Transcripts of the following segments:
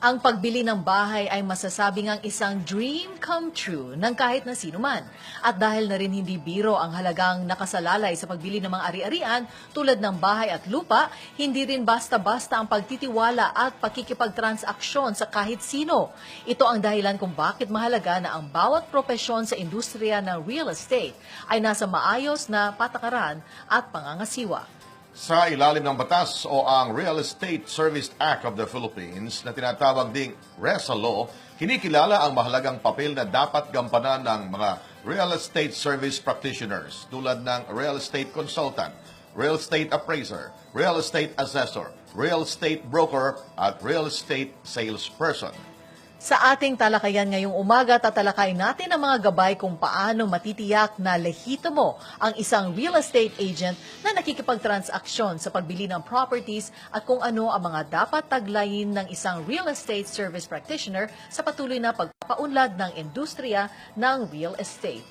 Ang pagbili ng bahay ay masasabing ang isang dream come true ng kahit na sino man. At dahil na rin hindi biro ang halagang nakasalalay sa pagbili ng mga ari-arian tulad ng bahay at lupa, hindi rin basta-basta ang pagtitiwala at pakikipagtransaksyon sa kahit sino. Ito ang dahilan kung bakit mahalaga na ang bawat propesyon sa industriya ng real estate ay nasa maayos na patakaran at pangangasiwa. Sa ilalim ng batas o ang Real Estate Service Act of the Philippines na tinatawag ding RESA Law, kinikilala ang mahalagang papel na dapat gampanan ng mga real estate service practitioners tulad ng real estate consultant, real estate appraiser, real estate assessor, real estate broker at real estate salesperson. Sa ating talakayan ngayong umaga, tatalakay natin ang mga gabay kung paano matitiyak na lehitimo ang isang real estate agent na nakikipagtransaksyon sa pagbili ng properties at kung ano ang mga dapat taglayin ng isang real estate service practitioner sa patuloy na pagpapaunlad ng industriya ng real estate.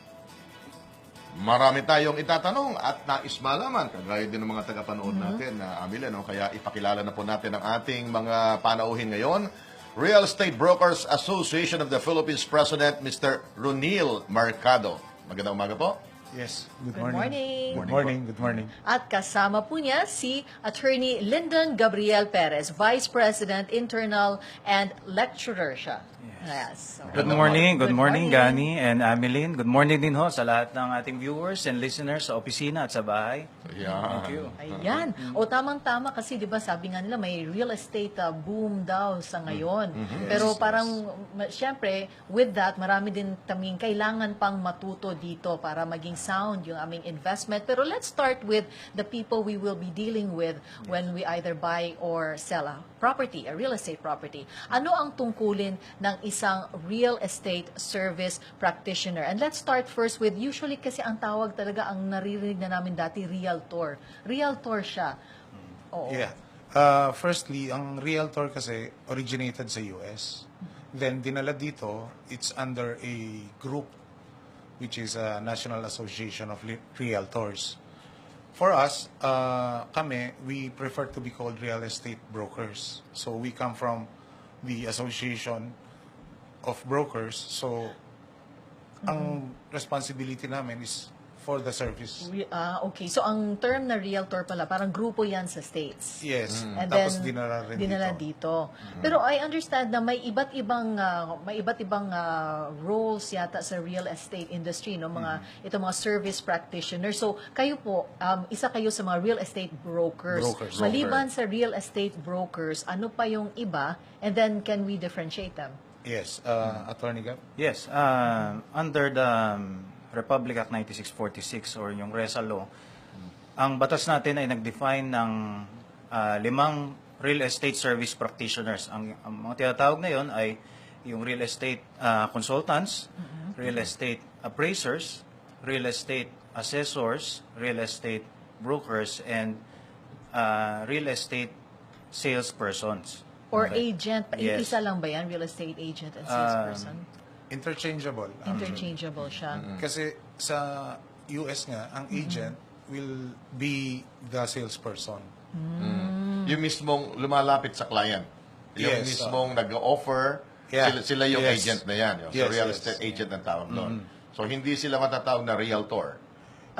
Marami tayong itatanong at nais malaman, kagaya din ng mga tagapanood natin na Amila, no? Kaya ipakilala na po natin ang ating mga panauhin ngayon. Real Estate Brokers Association of the Philippines President, Mr. Ronil Mercado. Magandang umaga po. Yes, Good morning. Good morning. At kasama po niya si Attorney Lyndon Gabriel Perez, Vice President, Internal and Lecturer siya. Yes. So, Good morning, Good Gani and Ameline. Good morning din ho sa lahat ng ating viewers and listeners sa opisina at sa bahay. Yeah. Thank you. Ayan. O tamang-tama kasi 'di ba sabi nga nila may real estate boom daw sa ngayon. Pero parang syempre with that marami din kaming kailangan pang matuto dito para maging sound yung aming investment. Pero let's start with the people we will be dealing with when we either buy or sell a property, a real estate property. Ano ang tungkulin ng isang real estate service practitioner? And let's start first with usually kasi ang tawag talaga ang naririnig na namin dati realtor. Realtor siya. Oo. Yeah. Firstly, ang realtor kasi originated sa US. Then dinala dito, it's under a group which is a National Association of Realtors. For us, kami, we prefer to be called real estate brokers. So we come from the Association of Brokers. So ang responsibility namin is for the service. Okay. So, ang term na realtor pala, parang grupo yan sa States. Yes. And Tapos then, dinala rin dito. Pero I understand na may iba't ibang roles yata sa real estate industry, no? Itong mga service practitioners. So, kayo po, isa kayo sa mga real estate brokers. Brokers. Maliban sa real estate brokers, ano pa yung iba? And then, can we differentiate them? Yes. Attorney Gab? Yes, under the Republic Act 9646 or yung RESA Law, ang batas natin ay nag-define ng 5 real estate service practitioners. Ang mga tinatawag na yon ay yung real estate consultants, real estate appraisers, real estate assessors, real estate brokers, and real estate salespersons. Or agent? Yes. Isa lang ba yan? Real estate agent and salesperson? Interchangeable. Interchangeable siya. Kasi sa US nga, ang agent will be the salesperson. Yung mismong lumalapit sa client. Yung Yes, mismong nag-offer, Yeah. sila yung Yes. agent na yan. Yung Yes, real yes. estate agent ang tawag doon. So, hindi sila matatawag na realtor.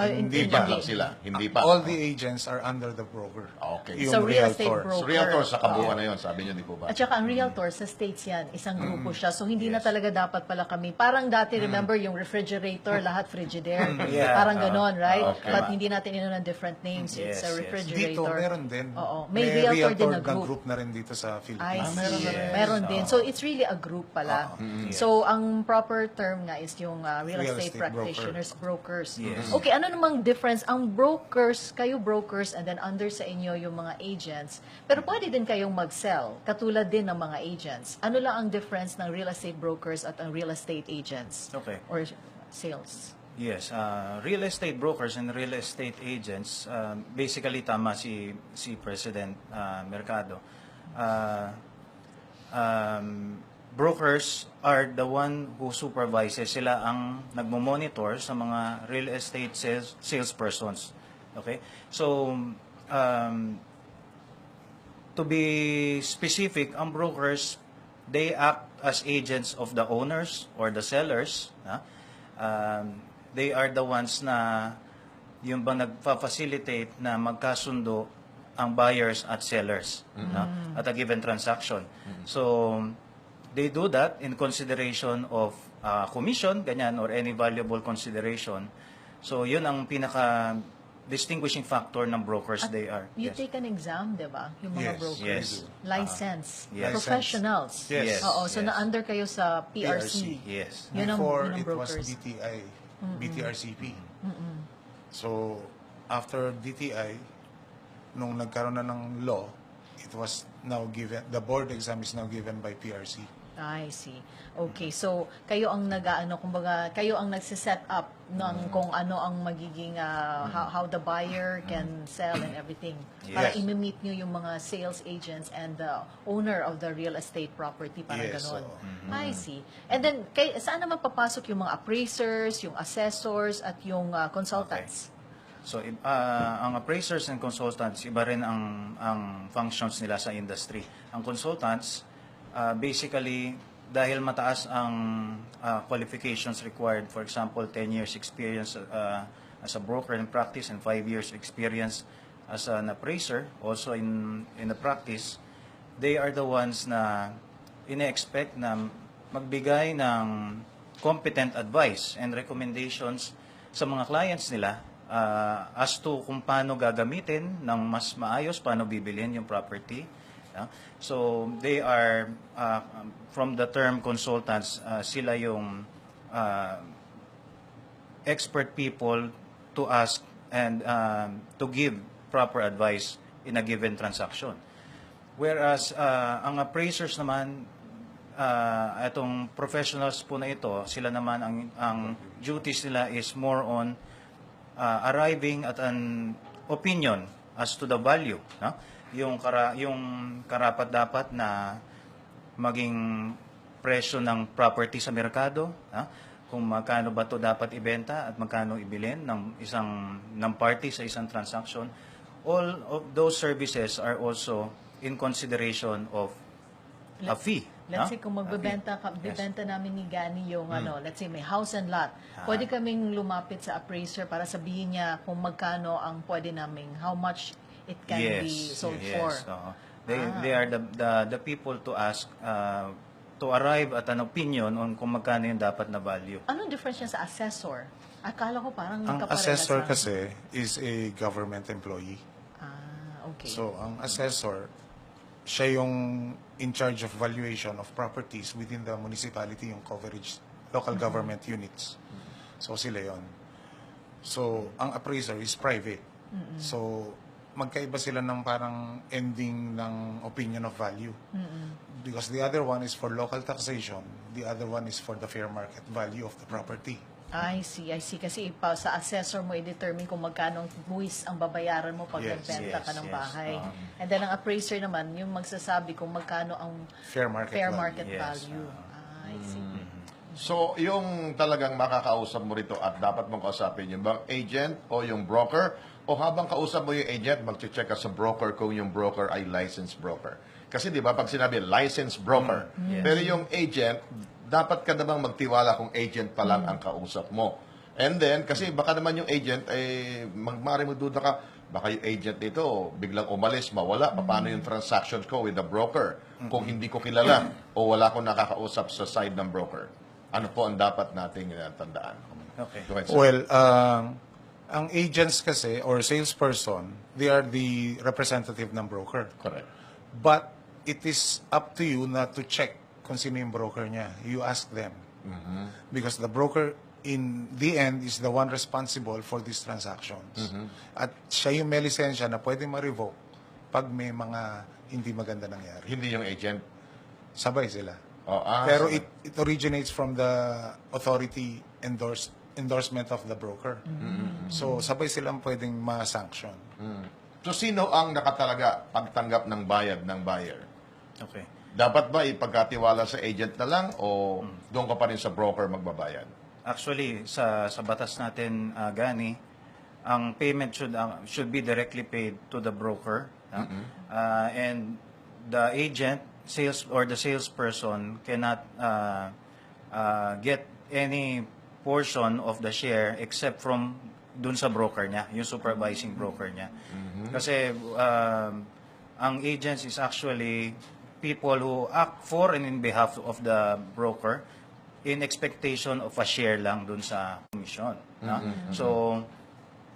Hindi Agent pa. lang sila. Hindi pa. All the agents are under the broker. Okay. Yung So, real estate realtor. broker. So, realtor sa kabuuan na yun, sabi niyo, di po ba? At saka ang realtor sa States yan, isang grupo siya. So hindi na talaga dapat pala kami. Parang dati, remember yung refrigerator, lahat Frigidaire. Yeah. Parang ganon, right? Okay. But hindi natin ino ng different names. It's a Yes, yes. refrigerator. Dito, meron din. Oo. May realtor din na na group. group na rin dito sa I Philippines. see. meron na rin. Meron din. So it's really a group pala. So ang proper term nga is yung real Real estate estate practitioners, brokers. Yes. Okay, ano namang difference? Ang brokers, kayo brokers, and then under sa inyo yung mga agents. Pero pwede din kayong mag-sell, katulad din ng mga agents. Ano lang ang difference ng real estate brokers at ang real estate agents? Okay. Or sales? Yes, real estate brokers and real estate agents, basically tama si President Mercado. Brokers are the one who supervises. Sila ang nagmo-monitor sa mga real estate salespersons. Okay? So, to be specific, ang brokers they act as agents of the owners or the sellers. They are the ones na yung bang nagfa-facilitate na magkasundo ang buyers at sellers at a given transaction. So, they do that in consideration of commission, ganyan, or any valuable consideration. So, yun ang pinaka-distinguishing factor ng brokers they are. You Yes. take an exam, di ba? Yung mga Yes, brokers. yes. License. Yes. Professionals. Yes. Oo, so Yes. na-under kayo sa PRC. Yes. Yun ang- Before, yun ang it was brokers. DTI, BTRCP. So, after DTI, nung nagkaroon na ng law, it was now given, the board exam is now given by PRC. I see. Okay, so kayo ang kumbaga, kayo ang nagse-set up ng kung ano ang magiging how the buyer can sell and everything. Para Yes. i-meet nyo yung mga sales agents and the owner of the real estate property, parang Yes, ganon. oo. I see. And then saan naman papasok yung mga appraisers, yung assessors at yung consultants? So, ang appraisers and consultants, iba rin ang functions nila sa industry. Ang consultants, basically, dahil mataas ang qualifications required, for example, 10 years experience as a broker in practice and 5 years experience as an appraiser, also in the practice, they are the ones na ine-expect na magbigay ng competent advice and recommendations sa mga clients nila as to kung paano gagamitin ng mas maayos, paano bibilhin yung property. So, they are, from the term consultants, sila yung expert people to ask and to give proper advice in a given transaction. Whereas, ang appraisers naman, itong professionals po na ito, sila naman, ang duties nila is more on arriving at an opinion as to the value, no? Yung karapat-dapat na maging presyo ng property sa merkado, kung magkano ba to dapat ibenta at magkano ibilin ng party sa isang transaction. All of those services are also in consideration of a fee. Let's say kung magbebenta bebenta namin ni Gani yung let's say may house and lot. Pwede kaming lumapit sa appraiser para sabihin niya kung magkano ang pwede naming, how much it can be sold for. Oo. They are the people to ask to arrive at an opinion on kung magkano yung dapat na value. Anong difference niya sa assessor? Akala ko parang Ang kaparehas assessor lang. kasi is a government employee. Okay. So, ang assessor, siya yung in charge of valuation of properties within the municipality, yung coverage, local government units. So, sila yon. So, ang appraiser is private. So, magkaiba sila ng parang ending ng opinion of value. Because the other one is for local taxation, the other one is for the fair market value of the property. I see. Kasi sa assessor mo i-determine kung magkano ang buwis ang babayaran mo pag Yes, nagbenta ka ng yes. bahay. And then ang appraiser naman, yung magsasabi kung magkano ang Fair market fair value. market Yes, value. I see. So, yung talagang makakausap mo rito at dapat mong kausapin, yung bang agent o yung broker? O habang kausap mo yung agent, mag-check ka sa broker kung yung broker ay licensed broker. Kasi di ba, pag sinabi licensed broker, Yes. pero yung agent, dapat ka namang magtiwala kung agent pa lang ang kausap mo. And then, kasi baka naman yung agent, magmari mo duda ka, baka yung agent nito, biglang umalis, mawala, paano yung transactions ko with the broker? Kung hindi ko kilala o wala akong nakakausap sa side ng broker. Ano po ang dapat nating tandaan? Okay. Go ahead, sir. Well, ang agents kasi or salesperson, they are the representative ng broker. Correct. But it is up to you not to check kung sino yung broker niya. You ask them. Because the broker, in the end, is the one responsible for these transactions. At siya yung may lisensya na pwede ma-revoke pag may mga hindi maganda nangyari. Hindi yung agent. Sabay sila. so- Pero it originates from the authority endorsement of the broker. So, sabay silang pwedeng ma-sanction. So, sino ang nakatalaga pagtanggap ng bayad ng buyer? Okay. Dapat ba ipagkatiwala sa agent na lang o doon ka pa rin sa broker magbabayad? Actually, sa batas natin, Gani, ang payment should be directly paid to the broker. And the agent, the salesperson cannot get any portion of the share except from dun sa broker niya, yung supervising broker niya. Kasi ang agents is actually people who act for and in behalf of the broker in expectation of a share lang dun sa commission. No? So,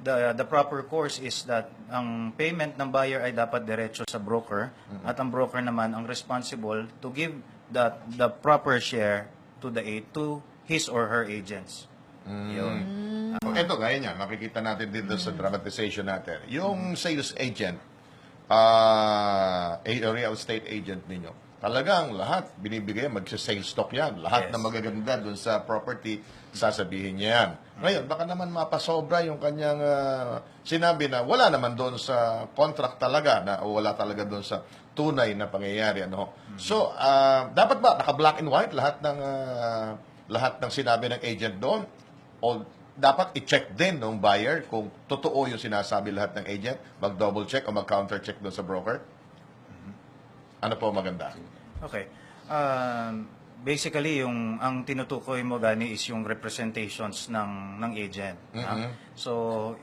the proper course is that ang payment ng buyer ay dapat diretso sa broker at ang broker naman ang responsible to give the proper share to his or her agents. Yun. Ito, gaya niya, nakikita natin dito sa dramatization natin. Yung sales agent, real estate agent ninyo, talagang lahat binibigay, magsa-sales stock yan. Lahat Yes. na magaganda dun sa property, sasabihin niya yan. Ngayon, baka naman mapasobra yung kanyang sinabi na wala naman doon sa contract talaga, na o wala talaga doon sa tunay na pangyayari. Ano? So, dapat ba naka-black and white lahat ng sinabi ng agent doon? O dapat i-check din ng buyer kung totoo yung sinasabi lahat ng agent, mag-double check o mag-counter check doon sa broker? Ano po maganda? Okay. Basically, ang tinutukoy mo, Gani, is yung representations ng agent. So,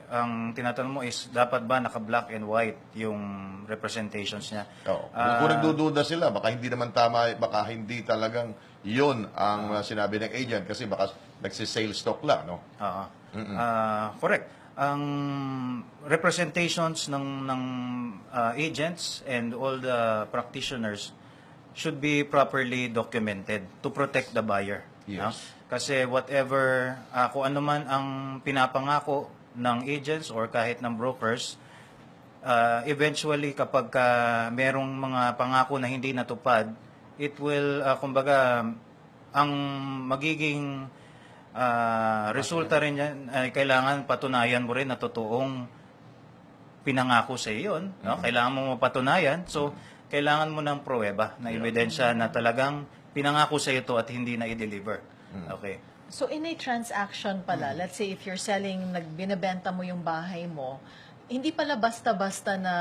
ang tinatanong mo is, dapat ba naka-black and white yung representations niya? Oo. Kung nagdududa sila, baka hindi naman tama, baka hindi talagang yun ang sinabi ng agent kasi baka nagsi-sales stock lang, no? Oo. Correct. Ang representations ng agents and all the practitioners should be properly documented to protect the buyer. Yes. No? Kasi whatever, kung ano man ang pinapangako ng agents or kahit ng brokers, eventually kapag merong mga pangako na hindi natupad, it will, kumbaga, ang magiging resulta rin yan ay kailangan patunayan mo rin na totoong pinangako sa iyo yun. No? Kailangan mo mapatunayan. So, kailangan mo ng pruweba na ebidensya na talagang pinangako sa iyo to at hindi na i-deliver. Okay. So in a transaction pala, let's say if you're selling, binebenta mo yung bahay mo, hindi pala basta-basta na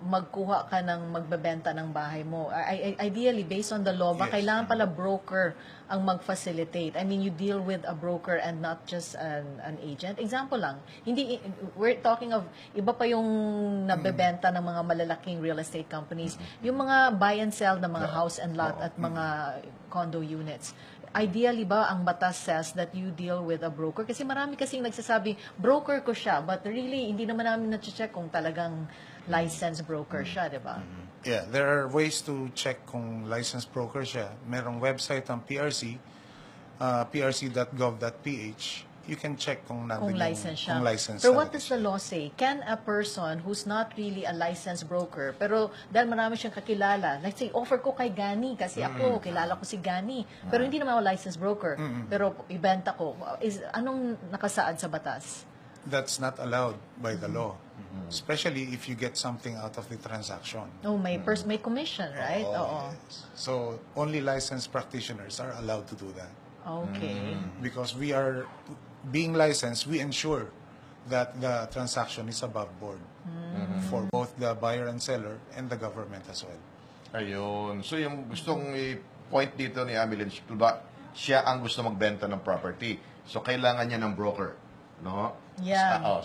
magkuha ka ng magbebenta ng bahay mo. Ideally, based on the law, ba kailangan pala broker ang mag-facilitate? I mean, you deal with a broker and not just an agent. Example lang, we're talking of, iba pa yung nabebenta ng mga malalaking real estate companies. Yung mga buy and sell ng mga house and lot at mga condo units. Ideally ba ang batas says that you deal with a broker? Kasi marami kasing nagsasabi, broker ko siya, but really, hindi naman namin na-check kung talagang licensed broker siya, di ba? Yeah, there are ways to check kung licensed broker siya. Merong website ang PRC, prc.gov.ph. You can check kung nandun Kung licensed siya. kung licensed Pero what talaga does siya. the law say? Can a person who's not really a licensed broker, pero dahil marami siyang kakilala, let's say, offer ko kay Gani kasi ako, kilala ko si Gani, pero hindi naman ako licensed broker, pero ibenta ko, anong nakasaad sa batas? That's not allowed by the law. Especially if you get something out of the transaction. Oh, may commission, right? Oo. So, only licensed practitioners are allowed to do that. Okay. Because we are, being licensed, we ensure that the transaction is above board for both the buyer and seller and the government as well. Ayun. So yung gustong i-point dito ni Amelin, ba, siya ang gusto magbenta ng property. So kailangan niya ng broker. No? Yeah.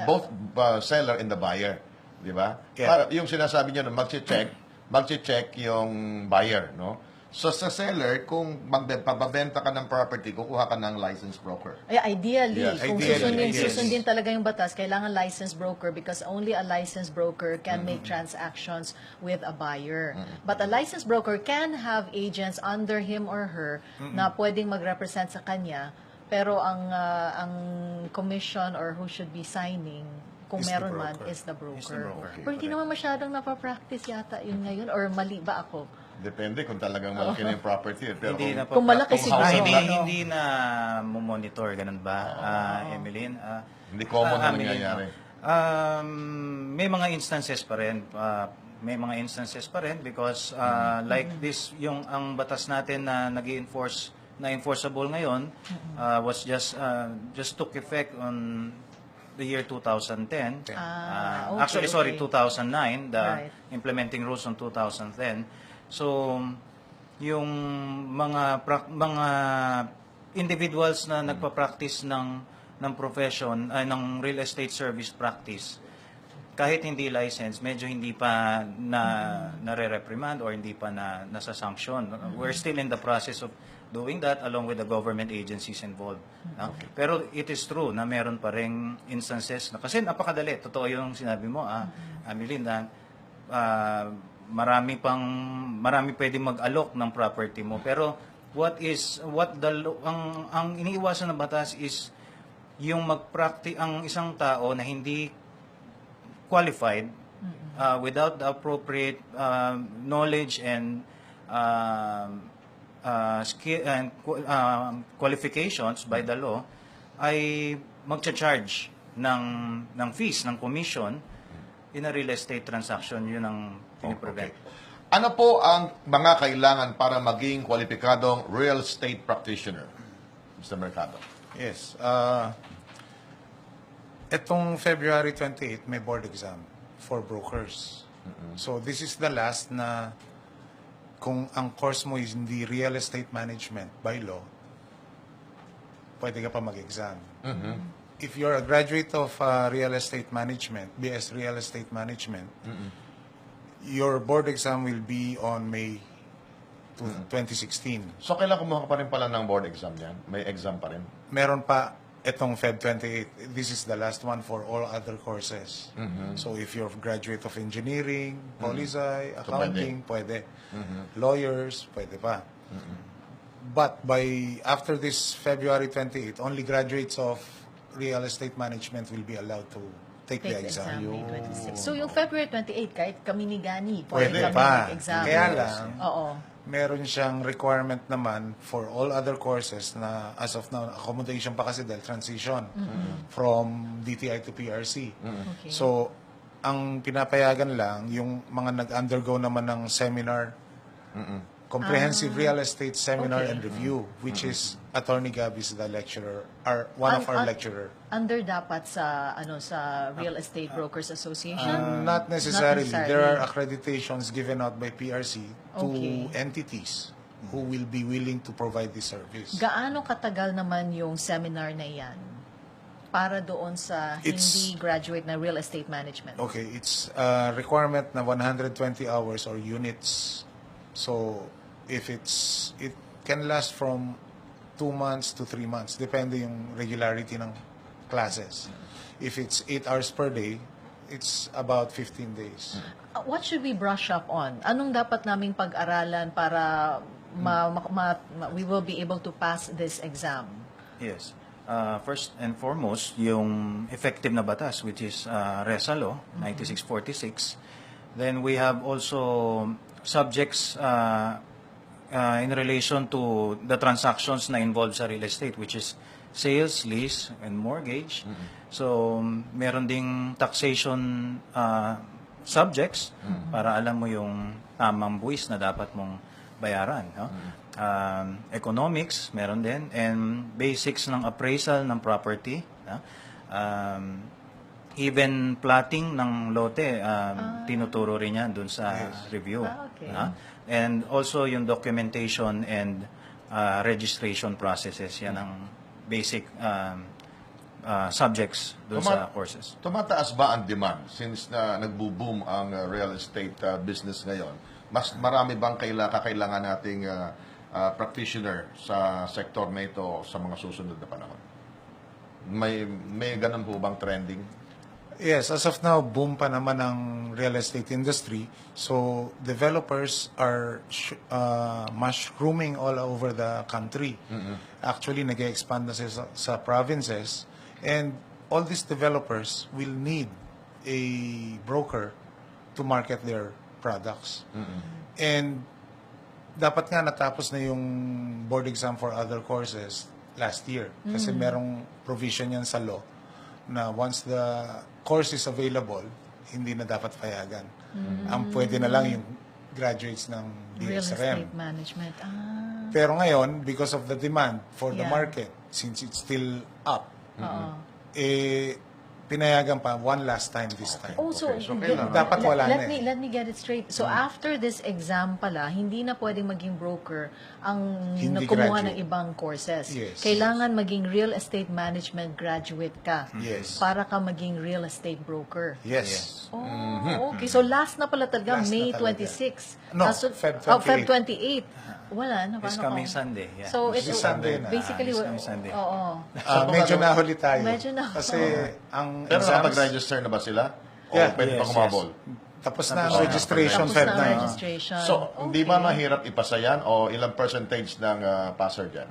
Both seller and the buyer. Di ba? Yeah. Para, yung sinasabi niya na mag-check yung buyer. No? So sa seller, kung pagbabenta ka ng property, kukuha ka ng licensed broker. Ideally, Yes. kung Ideally, susundin talaga yung batas, kailangan licensed broker because only a licensed broker can make transactions with a buyer. But a licensed broker can have agents under him or her na pwedeng mag-represent sa kanya, pero ang commission or who should be signing, kung Is the meron man, broker. is the broker. Is the broker. Pero hindi naman masyadong napapractice yata yun ngayon, or mali ba ako? Depende kung talagang malaki na yung property. Pero Hindi na Kung malaki kung siguro. housing lot, hindi na monitor, ganun ba, Emeline? Hindi common na Amelin, nangyayari. May mga instances pa rin. Because like this, ang batas natin na na enforceable ngayon was just took effect on the year 2010. Okay, Actually, sorry, okay. 2009, the Right. implementing rules on 2010. So, yung mga individuals na nagpa-practice ng profession, ng real estate service practice, kahit hindi license, medyo hindi pa nare-reprimand or hindi pa nasa-sanction. We're still in the process of doing that along with the government agencies involved. No? Pero it is true na meron pa ring instances na, kasi napakadali, totoo yung sinabi mo, Amelie, na marami pwedeng mag-alok ng property mo. Pero ang iniiwasan ng batas is yung ang isang tao na hindi qualified without the appropriate knowledge and skill and qualifications by the law ay magcha-charge ng fees, ng commission in a real estate transaction. Yun ang piniprevent. Ano po ang mga kailangan para maging kwalipikadong real estate practitioner, Mr. Mercado? Yes. Itong February 28, may board exam for brokers. So this is the last na kung ang course mo is hindi real estate management by law, pwede ka pa mag-exam. If you're a graduate of real estate management, BS Real Estate Management, your board exam will be on May 2016. So, kailan kumuha ka pa rin pala ng board exam yan? May exam pa rin? Meron pa itong Feb 28. This is the last one for all other courses. So if you're graduate of engineering, poli-sci, accounting, pwede. Lawyers, pwede pa. But after this February 28, only graduates of real estate management will be allowed to take the exam. May 26. So yung February 28, kahit kami ni Gani, Pwede kami pa. mag-exam. Kaya lang, Oo. meron siyang requirement naman for all other courses na as of now, accommodation pa kasi dahil transition from DTI to PRC. Okay. So, ang pinapayagan lang, yung mga nag-undergo naman ng seminar, Comprehensive Real Estate Seminar Okay. and Review, which is Attorney Gab is the lecturer, or one of our lecturer. Under dapat sa Real Estate Brokers Association? Not necessarily. necessarily. There are accreditations given out by PRC to Okay. entities who will be willing to provide this service. Gaano katagal naman yung seminar na yan para doon sa hindi graduate na real estate management? Okay, it's a requirement na 120 hours or units. So, it can last from 2 months to 3 months, depende yung regularity ng classes. If it's 8 hours per day, it's about 15 days. What should we brush up on? Anong dapat naming pag-aralan para we will be able to pass this exam? Yes. First and foremost, yung effective na batas, which is RESA Law, 9646. Then we have also subjects in relation to the transactions na involved sa real estate, which is sales, lease, and mortgage. So, meron ding taxation subjects para alam mo yung tamang buwis na dapat mong bayaran. No? Economics, meron din. And basics ng appraisal ng property. No? Even plotting ng lote, tinuturo rin yan dun sa review. Okay. And also yung documentation and registration processes, yan ang basic subjects dun sa courses. Tumataas ba ang demand since na nagbo-boom ang real estate business ngayon? Mas marami bang kakailangan nating practitioner sa sektor na ito sa mga susunod na panahon? May ganun po bang trending? Yes, as of now, boom pa naman ang real estate industry. So, developers are mushrooming all over the country. Actually, nag-expand na sa provinces. And all these developers will need a broker to market their products. And dapat nga natapos na yung board exam for other courses last year. Kasi merong provision yan sa law na once the course is available, hindi na dapat payagan. Ang pwede na lang yung graduates ng Real DSRM. estate management. Pero ngayon, because of the demand for the Yeah. market, since it's still up, Oo. pinayagan pa one last time this time. Oh, so, Okay, so get- kailangan- Dapat wala let na me eh. let me get it straight. So after this exam pala, hindi na pwedeng maging broker ang Hindi kumuha graduate. ng ibang courses. Yes. Kailangan maging real estate management graduate ka Yes. para ka maging real estate broker. Yes. Oh, okay. So last na pala talaga, Last na May talaga. 26. No, Kaso- Feb Feb 28. 28. Wala na. This paano coming kung- Sunday. Yeah. So, This it's Sunday na. basically, This coming Sunday. Oo. Medyo nahuli tayo. Medyo na. Kasi ang Pero exams, nakapag-register na ba sila? O Yeah. pwede pa Yes, kumabol? tapos na ang Tapos na. registration, Tapos Feb na ang 9. registration. So, hindi ba Okay. mahirap ipasa yan o ilang percentage ng passer dyan?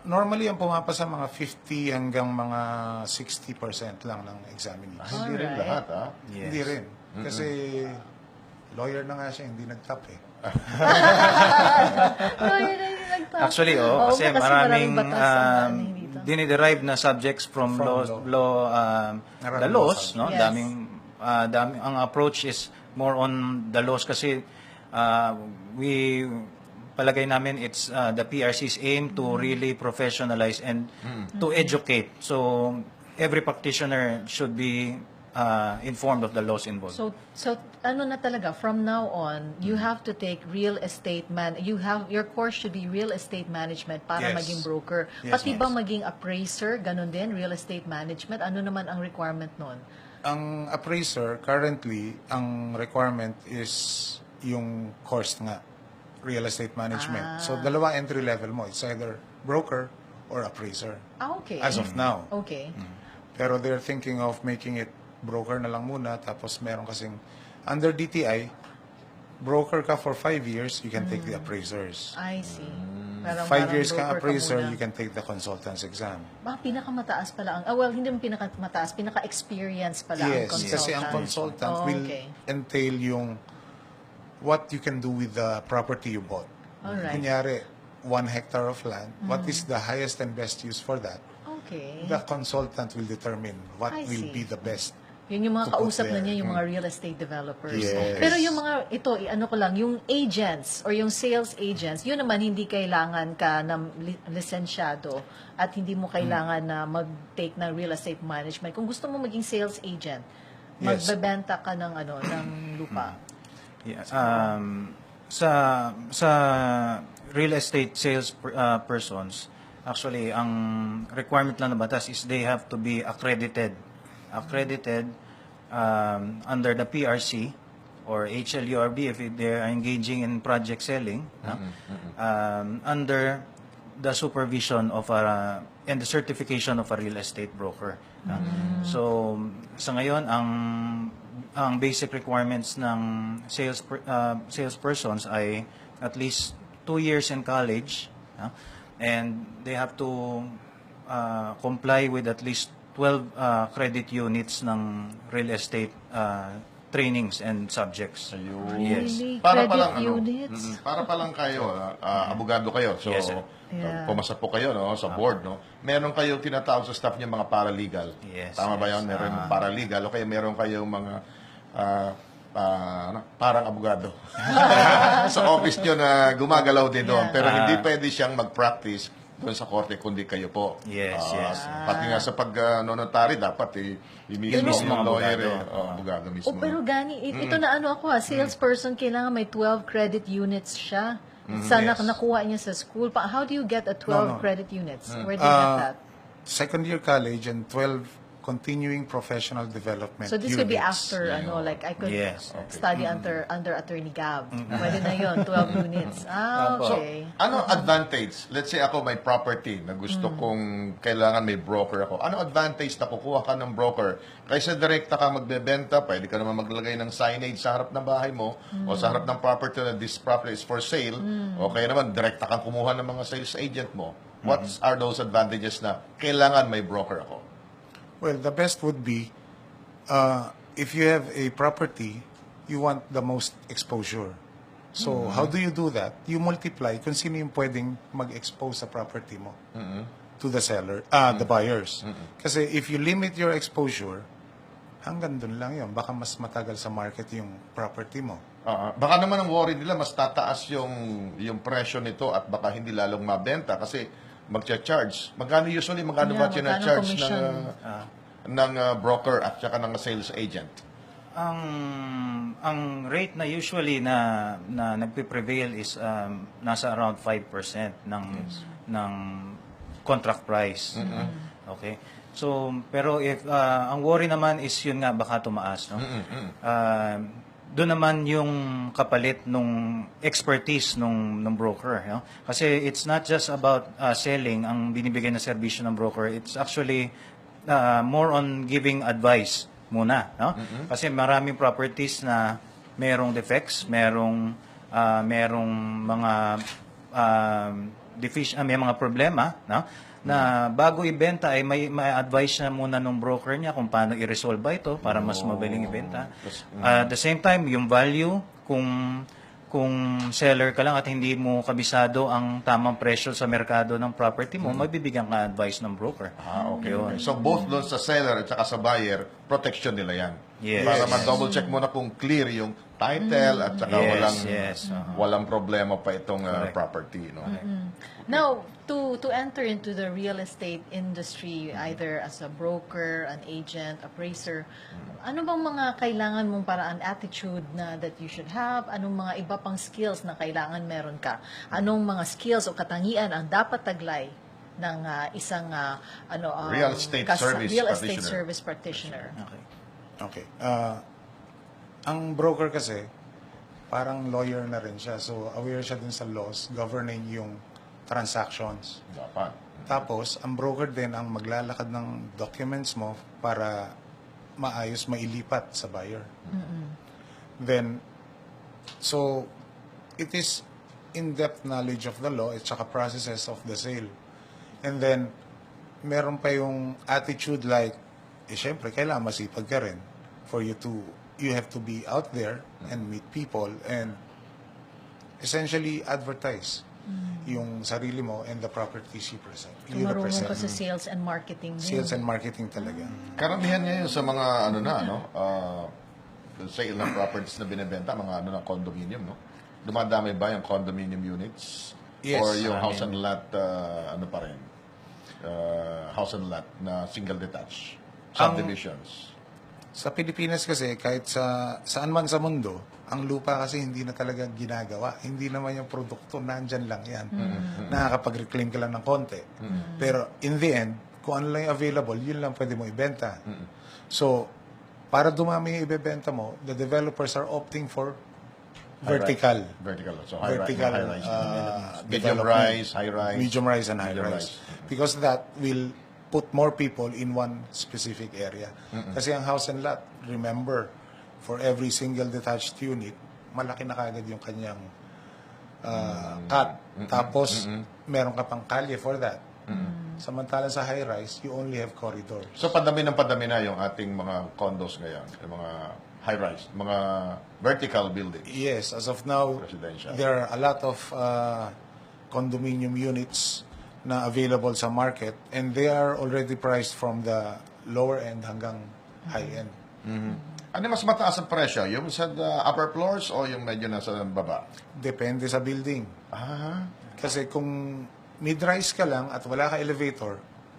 Normally, ang pumapasa mga 50 hanggang mga 60% lang ng examinees. Hindi rin Alright. lahat, ha? Yes. Hindi rin. Kasi lawyer na nga siya, hindi nag-top eh. Oh, yun ang nagtapos. Actually, Oo, kasi kasi maraming batas ang ano dito. diniderive na subjects from law, the Maraming laws, law no? Yes. Daming ang approach is more on the laws kasi we palagay namin it's the PRC's aim to really professionalize and to educate. So every practitioner should be informed of the laws involved. So ano na talaga, from now on, you have to take real estate your course should be real estate management para Yes. maging broker. Yes, Pati ba maging appraiser, ganun din, real estate management? Ano naman ang requirement nun? Ang appraiser, currently, ang requirement is yung course nga, real estate management. So, dalawa entry level mo. It's either broker or appraiser. Okay. As of now. Okay. Pero they're thinking of making it broker na lang muna. Tapos meron kasing, under DTI, broker ka for 5 years, you can take the appraisers. I see. Parang 5 years broker ka appraiser, muna. you can take the consultant's exam. Pinakamataas pala ang, well, hindi mo pinakamataas, pinaka-experience pala ang Yes, consultant. kasi ang consultant Oh, will okay. entail yung what you can do with the property you bought. Alright. Kunyari, 1 hectare of land, what is the highest and best use for that? Okay. The consultant will determine what I will see. be the best. Yun yung mga to put kausap na there. niya, yung mga real estate developers. Yes. Pero yung mga, ano ko lang, yung agents or yung sales agents, yun naman hindi kailangan ka ng lisensyado at hindi mo kailangan na mag-take ng real estate management. Kung gusto mo maging sales agent, Yes. magbebenta ka ng ng lupa. Yeah. Sa real estate sales persons, actually, ang requirement lang ng batas is they have to be accredited under the PRC or HLURB if they are engaging in project selling, under the supervision of and the certification of a real estate broker. So, sa ngayon, ang basic requirements ng salespersons ay at least 2 years in college, and they have to comply with at least 12 credit units ng real estate trainings and subjects. Yes. Really? Para Credit palang units? para palang kayo, abogado kayo. So, Yes, sir. Yeah. pumasa po kayo no, sa board. No? Meron kayong tinatawag sa staff niyo mga paralegal. Yes, Tama ba yes. yun? Meron yung paralegal o kaya meron kayong mga parang abogado. sa office niyo na gumagalaw din doon. Yeah. Pero hindi pwede siyang mag-practice doon sa korte kundi kayo po. Yes, yes. Pati nga sa pag-notary, dapat Yun mismo yung ang lawyer, abogado. abogado mismo. Pero Gani, ito na ano ako salesperson, kailangan may 12 credit units siya. Sana Yes. nakuha niya sa school. How do you get a 12 No. credit units? Where do you get that? Second year college and 12 continuing professional development So this could be units. after, like I could Yes. study under Attorney Gab. Pwede na yun, 12 units. So, Okay. ano advantage? Let's say ako may property na gusto kong kailangan may broker ako. Ano advantage na kukuha ka ng broker? Kaysa direkta ka magbebenta, pwede ka naman maglagay ng signage sa harap ng bahay mo o sa harap ng property na this property is for sale o kaya naman direkta kang kumuha ng mga sales agent mo. What are those advantages na kailangan may broker ako? Well, the best would be, if you have a property, you want the most exposure. So, how do you do that? You multiply kung sino yung pwedeng mag-expose sa property mo to the seller, the buyers. Kasi if you limit your exposure, hanggang dun lang yun. Baka mas matagal sa market yung property mo. Baka naman ang worry nila mas tataas yung presyo nito at baka hindi lalong mabenta kasi magcha-charge. Magkano Yeah, ba magkano charge commission? ng broker at saka ng sales agent? Ang rate na usually na nagpe-prevail is nasa around 5% ng contract price. Okay? So, pero if ang worry naman is yun nga baka tumaas, no? Doon naman yung kapalit nung expertise nung broker, no? Kasi it's not just about selling ang binibigay na serbisyo ng broker. It's actually more on giving advice muna, no? Kasi maraming properties na merong defects, merong mga may mga problema, no? Na bago ibenta ay may advice na muna ng broker niya kung paano i-resolve ito para mas mabiling ibenta. At the same time, yung value, kung seller ka lang at hindi mo kabisado ang tamang presyo sa merkado ng property mo, mabibigyan ka advice ng broker. Okay. So both doon sa seller at saka sa buyer, protection nila yan. Yes. Para ma-double check muna kung clear yung title at saka Yes. walang problema pa itong property. No? Now, to enter into the real estate industry, either as a broker, an agent, appraiser, ano bang mga kailangan mong paraan, attitude na that you should have? Anong mga iba pang skills na kailangan meron ka? Anong mga skills o katangian ang dapat taglay ng isang Real estate service real estate practitioner. service practitioner? Okay. Ang broker kasi, parang lawyer na rin siya. So, aware siya din sa laws governing yung transactions. Dapat. Tapos, ang broker din ang maglalakad ng documents mo para maayos mailipat sa buyer. Then, so, it is in-depth knowledge of the law at saka processes of the sale. And then, meron pa yung attitude like, syempre, kailangan masipag ka rin for you have to be out there and meet people and essentially advertise yung sarili mo and the properties you present. So, marunong ka sa sales and marketing. Sales and marketing talaga. Karamihan ngayon sa mga sale ng properties na binebenta, mga ng condominium, no? Dumadami ba yung condominium units? Yes. Or yung house and lot, pa rin? House and lot na single detached subdivisions? Sa Pilipinas kasi, kahit saan man sa mundo, ang lupa kasi hindi na talaga ginagawa. Hindi naman yung produkto, nandyan lang yan. Nakakapag-reclaim ka lang ng konti. Pero in the end, kung ano lang yung available, yun lang pwede mo ibenta. So, para dumami yung ibebenta mo, the developers are opting for vertical. Vertical. So Vertical high-rise. Medium development. rise, high-rise. Medium rise and high Medium rise. rise. Because that will put more people in one specific area. Kasi ang house and lot, remember, for every single detached unit, malaki na kagad yung kanyang cut. Tapos, meron ka pang kalye for that. Samantalang sa high rise, you only have corridors. So padami na yung ating mga condos ngayon, yung mga high-rise, mga vertical buildings. Yes, as of now, Residential. there are a lot of condominium units na available sa market and they are already priced from the lower end hanggang high end. Ano mas mataas ang presyo? Yung sa upper floors o yung medyo nasa baba? Depende sa building. Kasi kung mid-rise ka lang at wala ka elevator,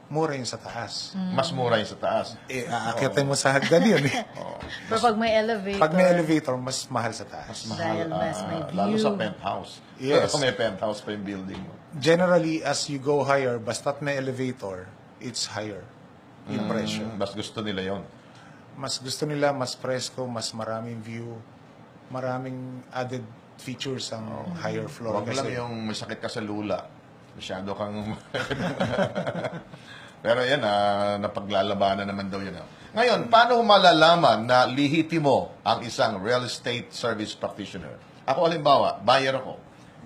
mura yun sa taas. Mas mura yung sa taas. Aakyatin mo sa hagdan yun eh. Pero pag may elevator, Pag may elevator, mas mahal sa taas. dahil mas may view. Lalo sa penthouse. Yes. Kung may penthouse pa yung building mo. Generally, as you go higher, basta't may elevator, it's higher yung presyo. Mas gusto nila yon. Mas gusto nila, mas presko, mas maraming view, maraming added features ang higher floor. Huwag lang yung may sakit ka sa lula. Masyado kang... Pero yan, napaglalabanan naman daw yun. Ngayon, paano malalaman na lihitimo ang isang real estate service practitioner? Ako, halimbawa, buyer ako.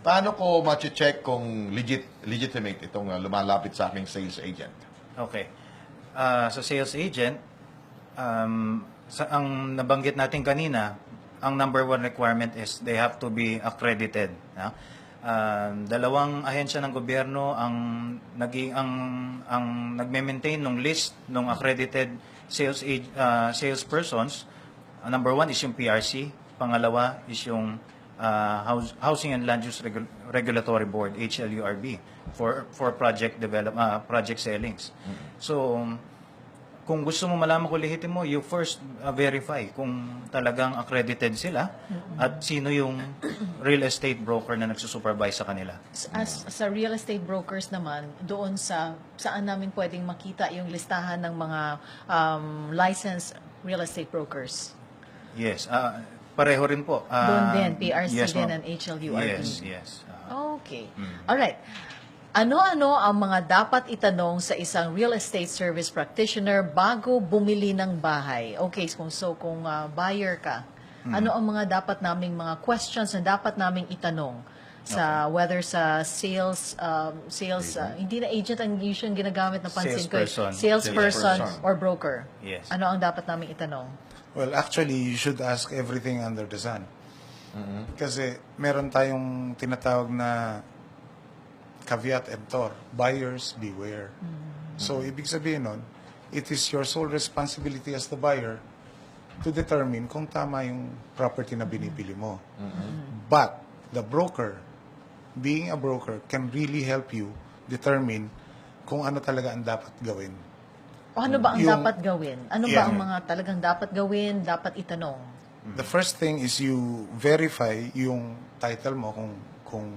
Paano ko ma-check kung legitimate itong lumalapit sa aking sales agent? Okay. Sa sales agent, ang nabanggit natin kanina, ang number one requirement is they have to be accredited. No? Dalawang ahensya ng gobyerno ang nagme-maintain ng list ng accredited salespersons. Number one is yung PRC, pangalawa is yung Housing and Land Use Regulatory Board, HLURB, for project sellings. So, kung gusto mo malaman kung lehitim mo, you first verify kung talagang accredited sila at sino yung real estate broker na nagsusupervise sa kanila. Sa real estate brokers naman, doon saan namin pwedeng makita yung listahan ng mga licensed real estate brokers? Yes, pareho rin po. Doon din, PRC yes, din ma'am. and HLURB. Yes. Okay. Alright. Ano-ano ang mga dapat itanong sa isang real estate service practitioner bago bumili ng bahay? Okay, kung buyer ka, ano ang mga dapat naming mga questions na dapat naming itanong sa whether sa sales hindi na agent ang usually ginagamit na pansin ko. Salesperson. Salesperson Salesperson. or broker. Yes. Ano ang dapat naming itanong? Well, actually, you should ask everything under the sun. Kasi meron tayong tinatawag na caveat emptor, buyers beware. So, ibig sabihin nun, it is your sole responsibility as the buyer to determine kung tama yung property na binibili mo. But, the broker, being a broker, can really help you determine kung ano talaga ang dapat gawin. O ano ba ang Yung- dapat gawin? Ano ba ang mga talagang dapat gawin, dapat itanong? The first thing is you verify yung title mo kung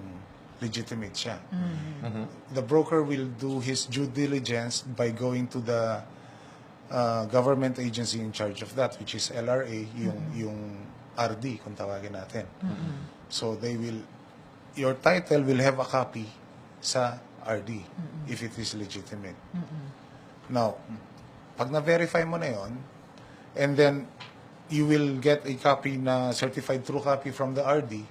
legitimate siya. The broker will do his due diligence by going to the government agency in charge of that, which is LRA, yung RD kung tawagin natin. So your title will have a copy sa RD if it is legitimate. Now, pag na-verify mo na yon, and then you will get a copy na certified true copy from the RD,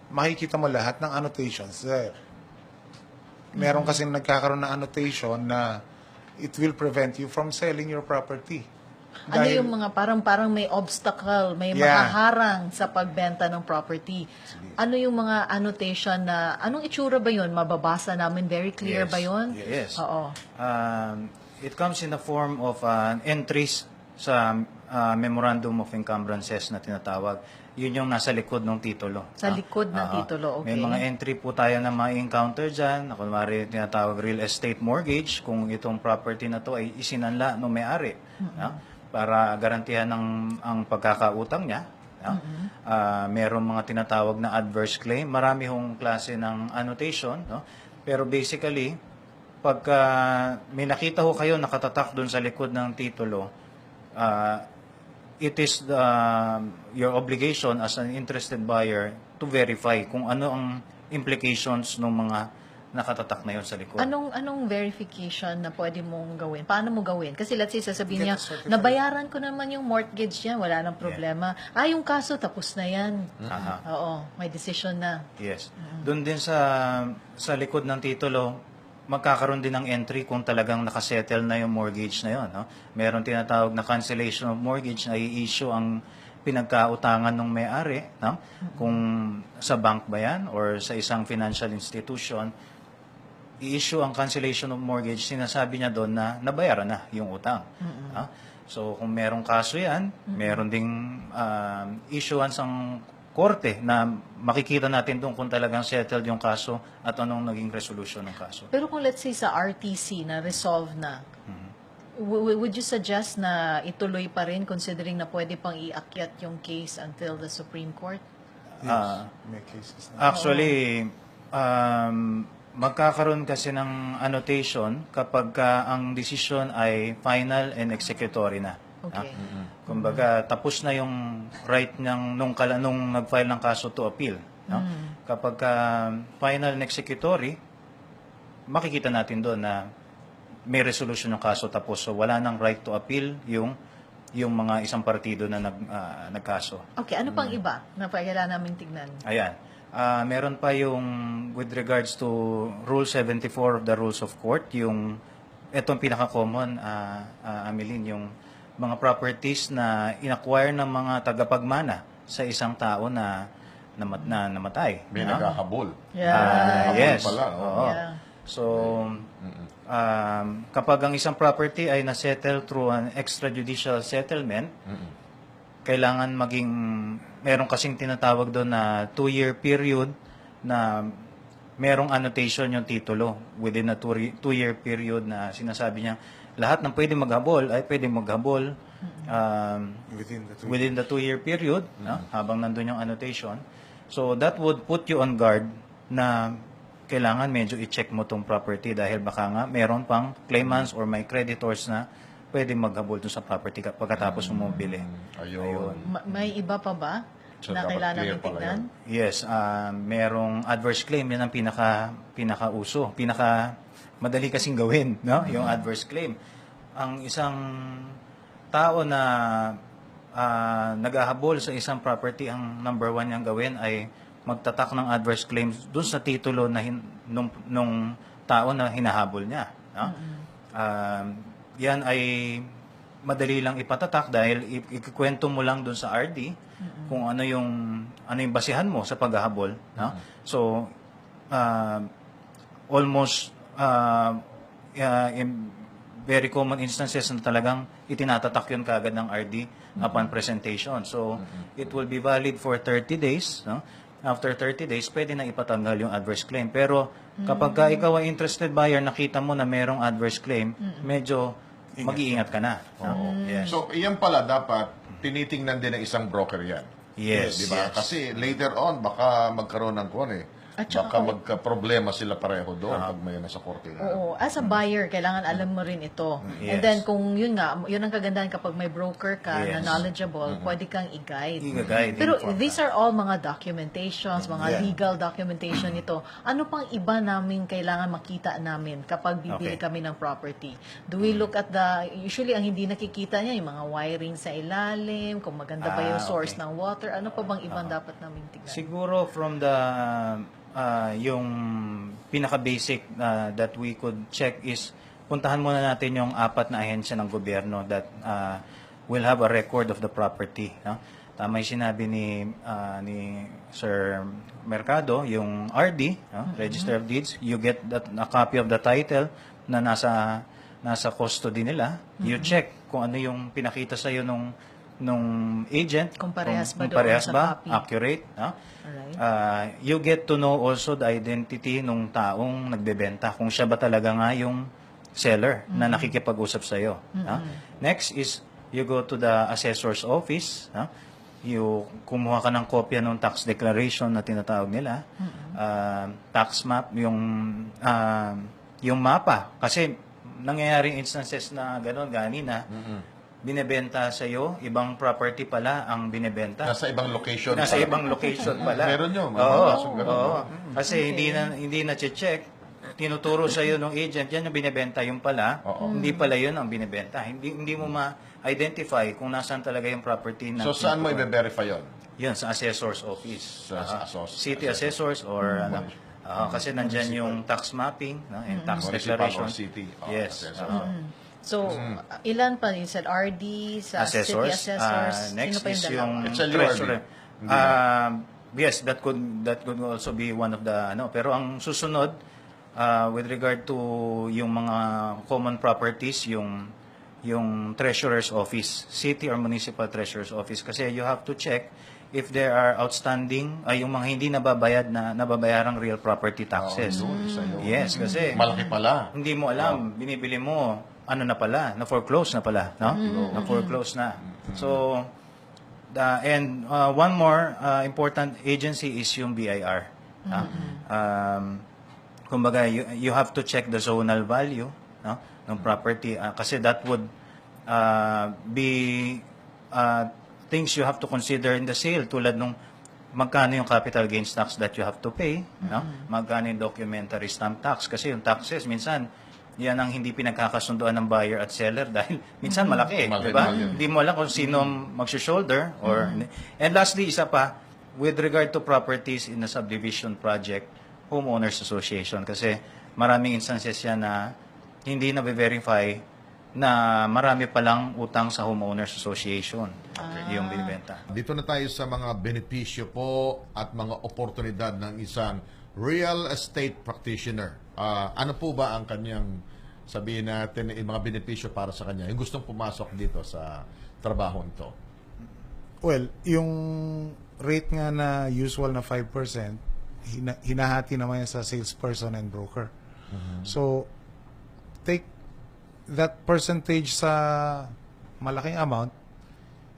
makikita mo lahat ng annotations there. Meron kasing nagkakaroon ng annotation na it will prevent you from selling your property. Ano yung mga parang may obstacle, may makaharang sa pagbenta ng property? Ano yung mga annotation na, anong itsura ba yun? Mababasa namin, very clear Yes. ba yun? Yes. Oo. It comes in the form of entries sa Memorandum of Encumbrances na tinatawag. Yun yung nasa likod ng titulo. Sa likod ng titulo, okay. May mga entry po tayo na ma-encounter dyan. Kunwari, tinatawag real estate mortgage, kung itong property na to ay isinanla ng may-ari. Para garantihan ang pagkakautang niya. Merong mga tinatawag na adverse claim. Marami hong klase ng annotation. No? Pero basically, pagka may nakita ho kayo nakatatak doon sa likod ng titulo, it is your obligation as an interested buyer to verify kung ano ang implications ng mga nakatatak na yon sa likod. Anong verification na pwede mong gawin? Paano mo gawin? Kasi let's say, sasabihin niya, Get a certificate. nabayaran ko naman yung mortgage niya, wala nang problema. Yung kaso, tapos na yan. Aha. Oo, may decision na. Yes. Doon din sa likod ng titulo, magkakaroon din ng entry kung talagang nakasettle na yung mortgage na yon. No? Meron tinatawag na cancellation of mortgage na i-issue ang pinagkautangan ng may-ari. No? Kung sa bank ba yan or sa isang financial institution, i-issue ang cancellation of mortgage, sinasabi niya doon na nabayaran na yung utang. No? So kung merong kaso yan, meron ding issuance ang korte na makikita natin doon kung talagang settled yung kaso at anong naging resolution ng kaso. Pero kung let's say sa RTC na resolve na, would you suggest na ituloy pa rin considering na pwede pang iakyat yung case until the Supreme Court? Yes, may cases na. Actually, magkakaroon kasi ng annotation kapag ang decision ay final and executory na. Okay. Kumbaga, tapos na yung right nung nag-file ng kaso to appeal. No? Kapag final and executory, makikita natin doon na may resolution ng kaso tapos. So, wala nang right to appeal yung mga isang partido na nagkaso. Okay, ano pang iba na kailangan namin tignan? Ayan. Meron pa yung with regards to Rule 74 of the Rules of Court, itong pinaka-common, Ameline, yung mga properties na inacquire ng mga tagapagmana sa isang tao na namatay. May no? naghahabol. Yes. pala, Oo. Yeah. So, kapag ang isang property ay na-settle through an extrajudicial settlement, kailangan maging, meron kasing tinatawag doon na 2-year period na merong annotation yung titulo within a 2-year period na sinasabi niya lahat ng pwede maghabol ay pwede maghabol within the 2-year period habang nandun yung annotation. So that would put you on guard na kailangan medyo i-check mo tong property dahil baka nga meron pang claimants or may creditors na pwede maghabol dun sa property pagkatapos mo bili. Ayun. May iba pa ba So, na dapat kailangan clear namin pala tignan? Yes, merong adverse claim, yan ang pinaka-uso, madali kasing gawin, no? Yung adverse claim. Ang isang tao na naghahabol sa isang property, ang number 1 niyang gawin ay magtatak ng adverse claims dun sa titulo na nung tao na hinahabol niya, no? Yan ay madali lang ipatatak dahil ikikwento mo lang dun sa RD kung ano yung basihan mo sa paghahabol, no? So almost in very common instances na talagang itinatatak yun kaagad ng RD upon presentation. So it will be valid for 30 days, no? After 30 days, pwede na ipatanggal yung adverse claim. Pero kapag ka ikaw ay interested buyer, nakita mo na merong adverse claim, medyo mag-iingat ka na. No? Yes. So, iyan pala dapat tinitingnan din ng isang broker yan. Yes, Di ba? yes. Kasi later on, baka magkaroon ng At baka saka- magka-problema sila pareho doon pag may nasa korte na. Oo, as a buyer, kailangan alam mo rin ito. And Yes. then kung yun ang kagandahan kapag may broker ka na Yes. knowledgeable, pwede kang i-guide. I-guide, Pero inform these ka. are all mga documentations, mga Yeah. legal documentation nito. Ano pang iba namin kailangan makita namin kapag bibili Okay. kami ng property? Do we look at usually ang hindi nakikita niya, yung mga wiring sa ilalim, kung maganda ba yung source Okay. ng water, ano pa bang ibang dapat namin tignan? Siguro from the yung pinaka-basic that we could check is puntahan muna natin yung 4 na ahensya ng gobyerno that will have a record of the property. No? Tama yung sinabi ni Sir Mercado, yung RD, no? Register of Deeds, you get a copy of the title na nasa custody nila. You check kung ano yung pinakita sa iyo nung agent, Kung parehas ba kung doon parehas sa ba, copy. accurate, no? Alright. You get to know also the identity nung taong nagbebenta, kung siya ba talaga nga yung seller na nakikipag-usap sa iyo. Next is you go to the assessor's office, you kumuha ka ng kopya ng tax declaration na tinatawag nila, tax map, yung mapa, kasi nangyayaring instances na gano'n ganina, binebenta sa iyo, ibang property pala ang binebenta. Nasa ibang location. Nasa pala. ibang location pala. Meron yun. Mga Oo, kasong ganun. oo. Kasi hindi na check. Tinuturo sa iyo ng agent, yan yung binebenta, yung pala. Hindi pala yun ang binebenta. Hindi mo ma-identify kung nasaan talaga yung property na. So, saan mo i-verify yun? Yun, sa assessor's office. City assessor. assessors or ano. Kasi nandyan yung tax mapping, no, and tax Municipal declaration. or city. Yes. Assessor. So, ilan pa? You said RD, sa city assessors. Next Sino pa is dalawa? yung It's a treasurer. URD. Yes, that could also be one of the pero ang susunod with regard to yung mga common properties, yung treasurer's office, city or municipal treasurer's office, kasi you have to check if there are outstanding yung mga hindi nababayarang real property taxes. Isa yun. Yes, kasi Malaki pala. hindi mo alam, binibili mo, na pala, na-foreclose na pala, no? Na-foreclose na. So, and one more important agency is yung BIR. Kumbaga, you have to check the zonal value, no, ng property, kasi that would be things you have to consider in the sale, tulad nung magkano yung capital gains tax that you have to pay, no? Magkano yung documentary stamp tax, kasi yung taxes minsan yan ang hindi pinagkakasunduan ng buyer at seller dahil minsan malaki, Malaki, di ba? malaki. Hindi mo alam kung sino mag-shoulder or and lastly, isa pa, with regard to properties in a subdivision project, homeowners association, kasi maraming instances yan na hindi na-verify na marami palang utang sa homeowners association yung binibenta. Dito na tayo sa mga benepisyo po at mga oportunidad ng isang real estate practitioner. Ano po ba ang kanyang, sabihin natin, mga benepisyo para sa kanya? Yung gustong pumasok dito sa trabaho nito. Well, yung rate nga na usual na 5%, hinahati naman yan sa salesperson and broker. So, take that percentage sa malaking amount,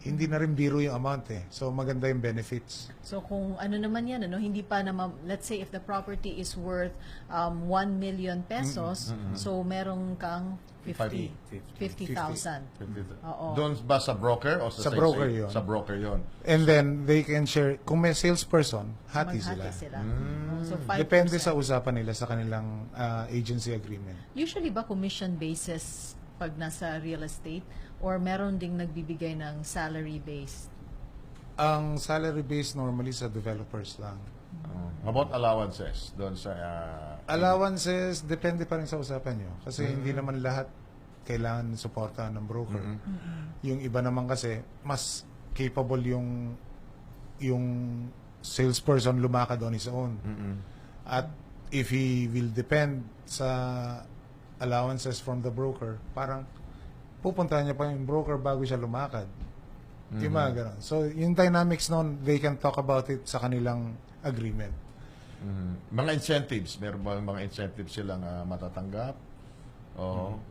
hindi na rin biro yung amount eh. So, maganda yung benefits. So kung ano naman yan, ano, hindi pa naman, let's say if the property is worth 1 million pesos, so merong kang 50,000. Oo. Doon ba sa broker o Sa sa broker sales? yun. Sa broker yun. And then, they can share, kung may salesperson, hati sila. Maghati sila. So 5%. Depende sa usapan nila sa kanilang agency agreement. Usually ba commission basis pag nasa real estate or meron ding nagbibigay ng salary based? Ang salary base normally sa developers lang. About allowances doon sa Allowances, depende pa rin sa usapan nyo. Kasi hindi naman lahat kailangan suportahan ng broker. Yung iba naman kasi, mas capable yung salesperson lumakad on his own. At if he will depend sa allowances from the broker, parang pupuntahan niya pa yung broker bago siya lumakad. Yung mga ganun. So, yung dynamics noon, they can talk about it sa kanilang agreement. mga incentives. Meron ba mga incentives silang matatanggap? Oo.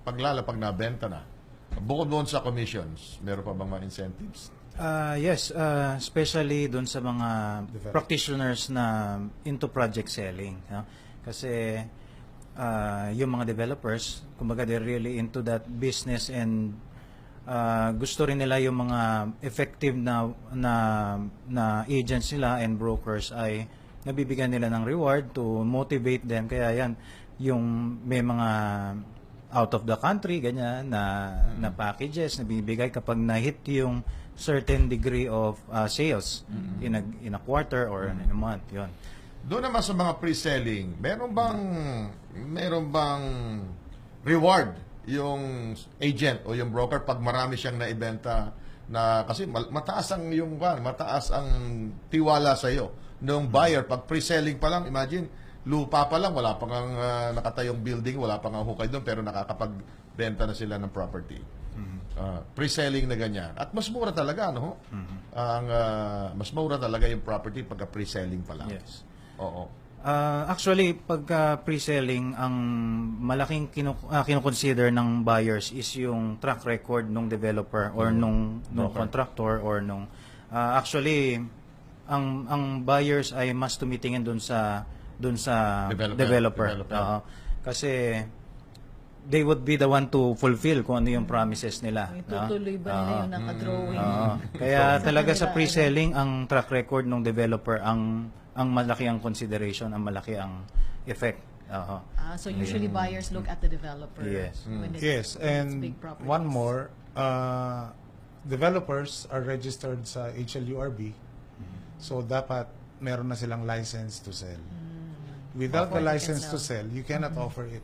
Pag nabenta na, bukod doon sa commissions, meron pa bang mga incentives? Yes, especially doon sa mga practitioners na into project selling. No? Kasi yung mga developers, kumbaga they're really into that business and gusto rin nila yung mga effective na agents nila and brokers ay nabibigyan nila ng reward to motivate them. Kaya yan, yung may mga out of the country, ganyan, na packages na bibigay kapag na-hit yung certain degree of sales in a quarter or in a month. Yun. Doon naman sa mga pre-selling, meron bang reward yung agent o yung broker pag marami siyang naibenta na kasi mataas ang tiwala sa iyo ng buyer pag pre-selling pa lang. Imagine, lupa pa lang, wala pang nakatayong building, wala pang hukay doon, pero nakakapagbenta na sila ng property. Pre-selling na ganyan. At mas mura talaga, no? Mas mura talaga yung property pagka pre-selling pa lang. Yes. Oo. Actually, pagka pre-selling, ang malaking kinoconsider ng buyers is yung track record ng developer or nung contractor or nung actually ang buyers ay mas tumitingin doon sa developer. Kasi they would be the one to fulfill kung ano yung promises nila. Tutuloy ba nila yung nakadrawing? Kaya talaga sa pre-selling, ang track record ng developer ang malaki ang consideration, ang malaki ang effect. So usually buyers look at the developer. Yes. When Yes, it's and big properties. one more, developers are registered sa HLURB, so dapat meron na silang license to sell. Without the Before they can license to sell. sell, you cannot offer it.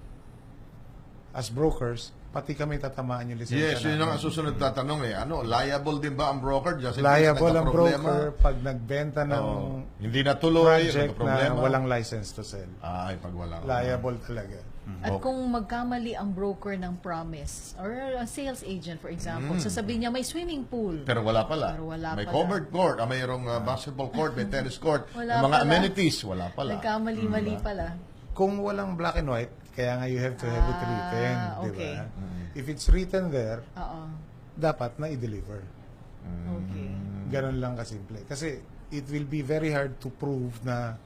As brokers, pati kami tatamaan yung lisensya Yes, yun namin. ang susunod tatanong eh. Liable din ba ang broker? Just in case Liable ang nagka-problema? broker pag nagbenta ng Hindi natuloy, project na nagka-problema. walang license to sell. Ay, pag walang. Liable talaga. At kung magkamali ang broker ng promise or a sales agent for example, sasabihin niya may swimming pool. Pero wala pala. Pero wala may pala. covered court, mayroong basketball court, may tennis court, Wala may mga pala. amenities, wala pala. Nagkamali-mali pala. Kung walang black and white, kaya nga you have to have it written, di okay. ba? If it's written there, Oo. dapat na i-deliver. Okay. Ganun lang kasimple. Kasi it will be very hard to prove na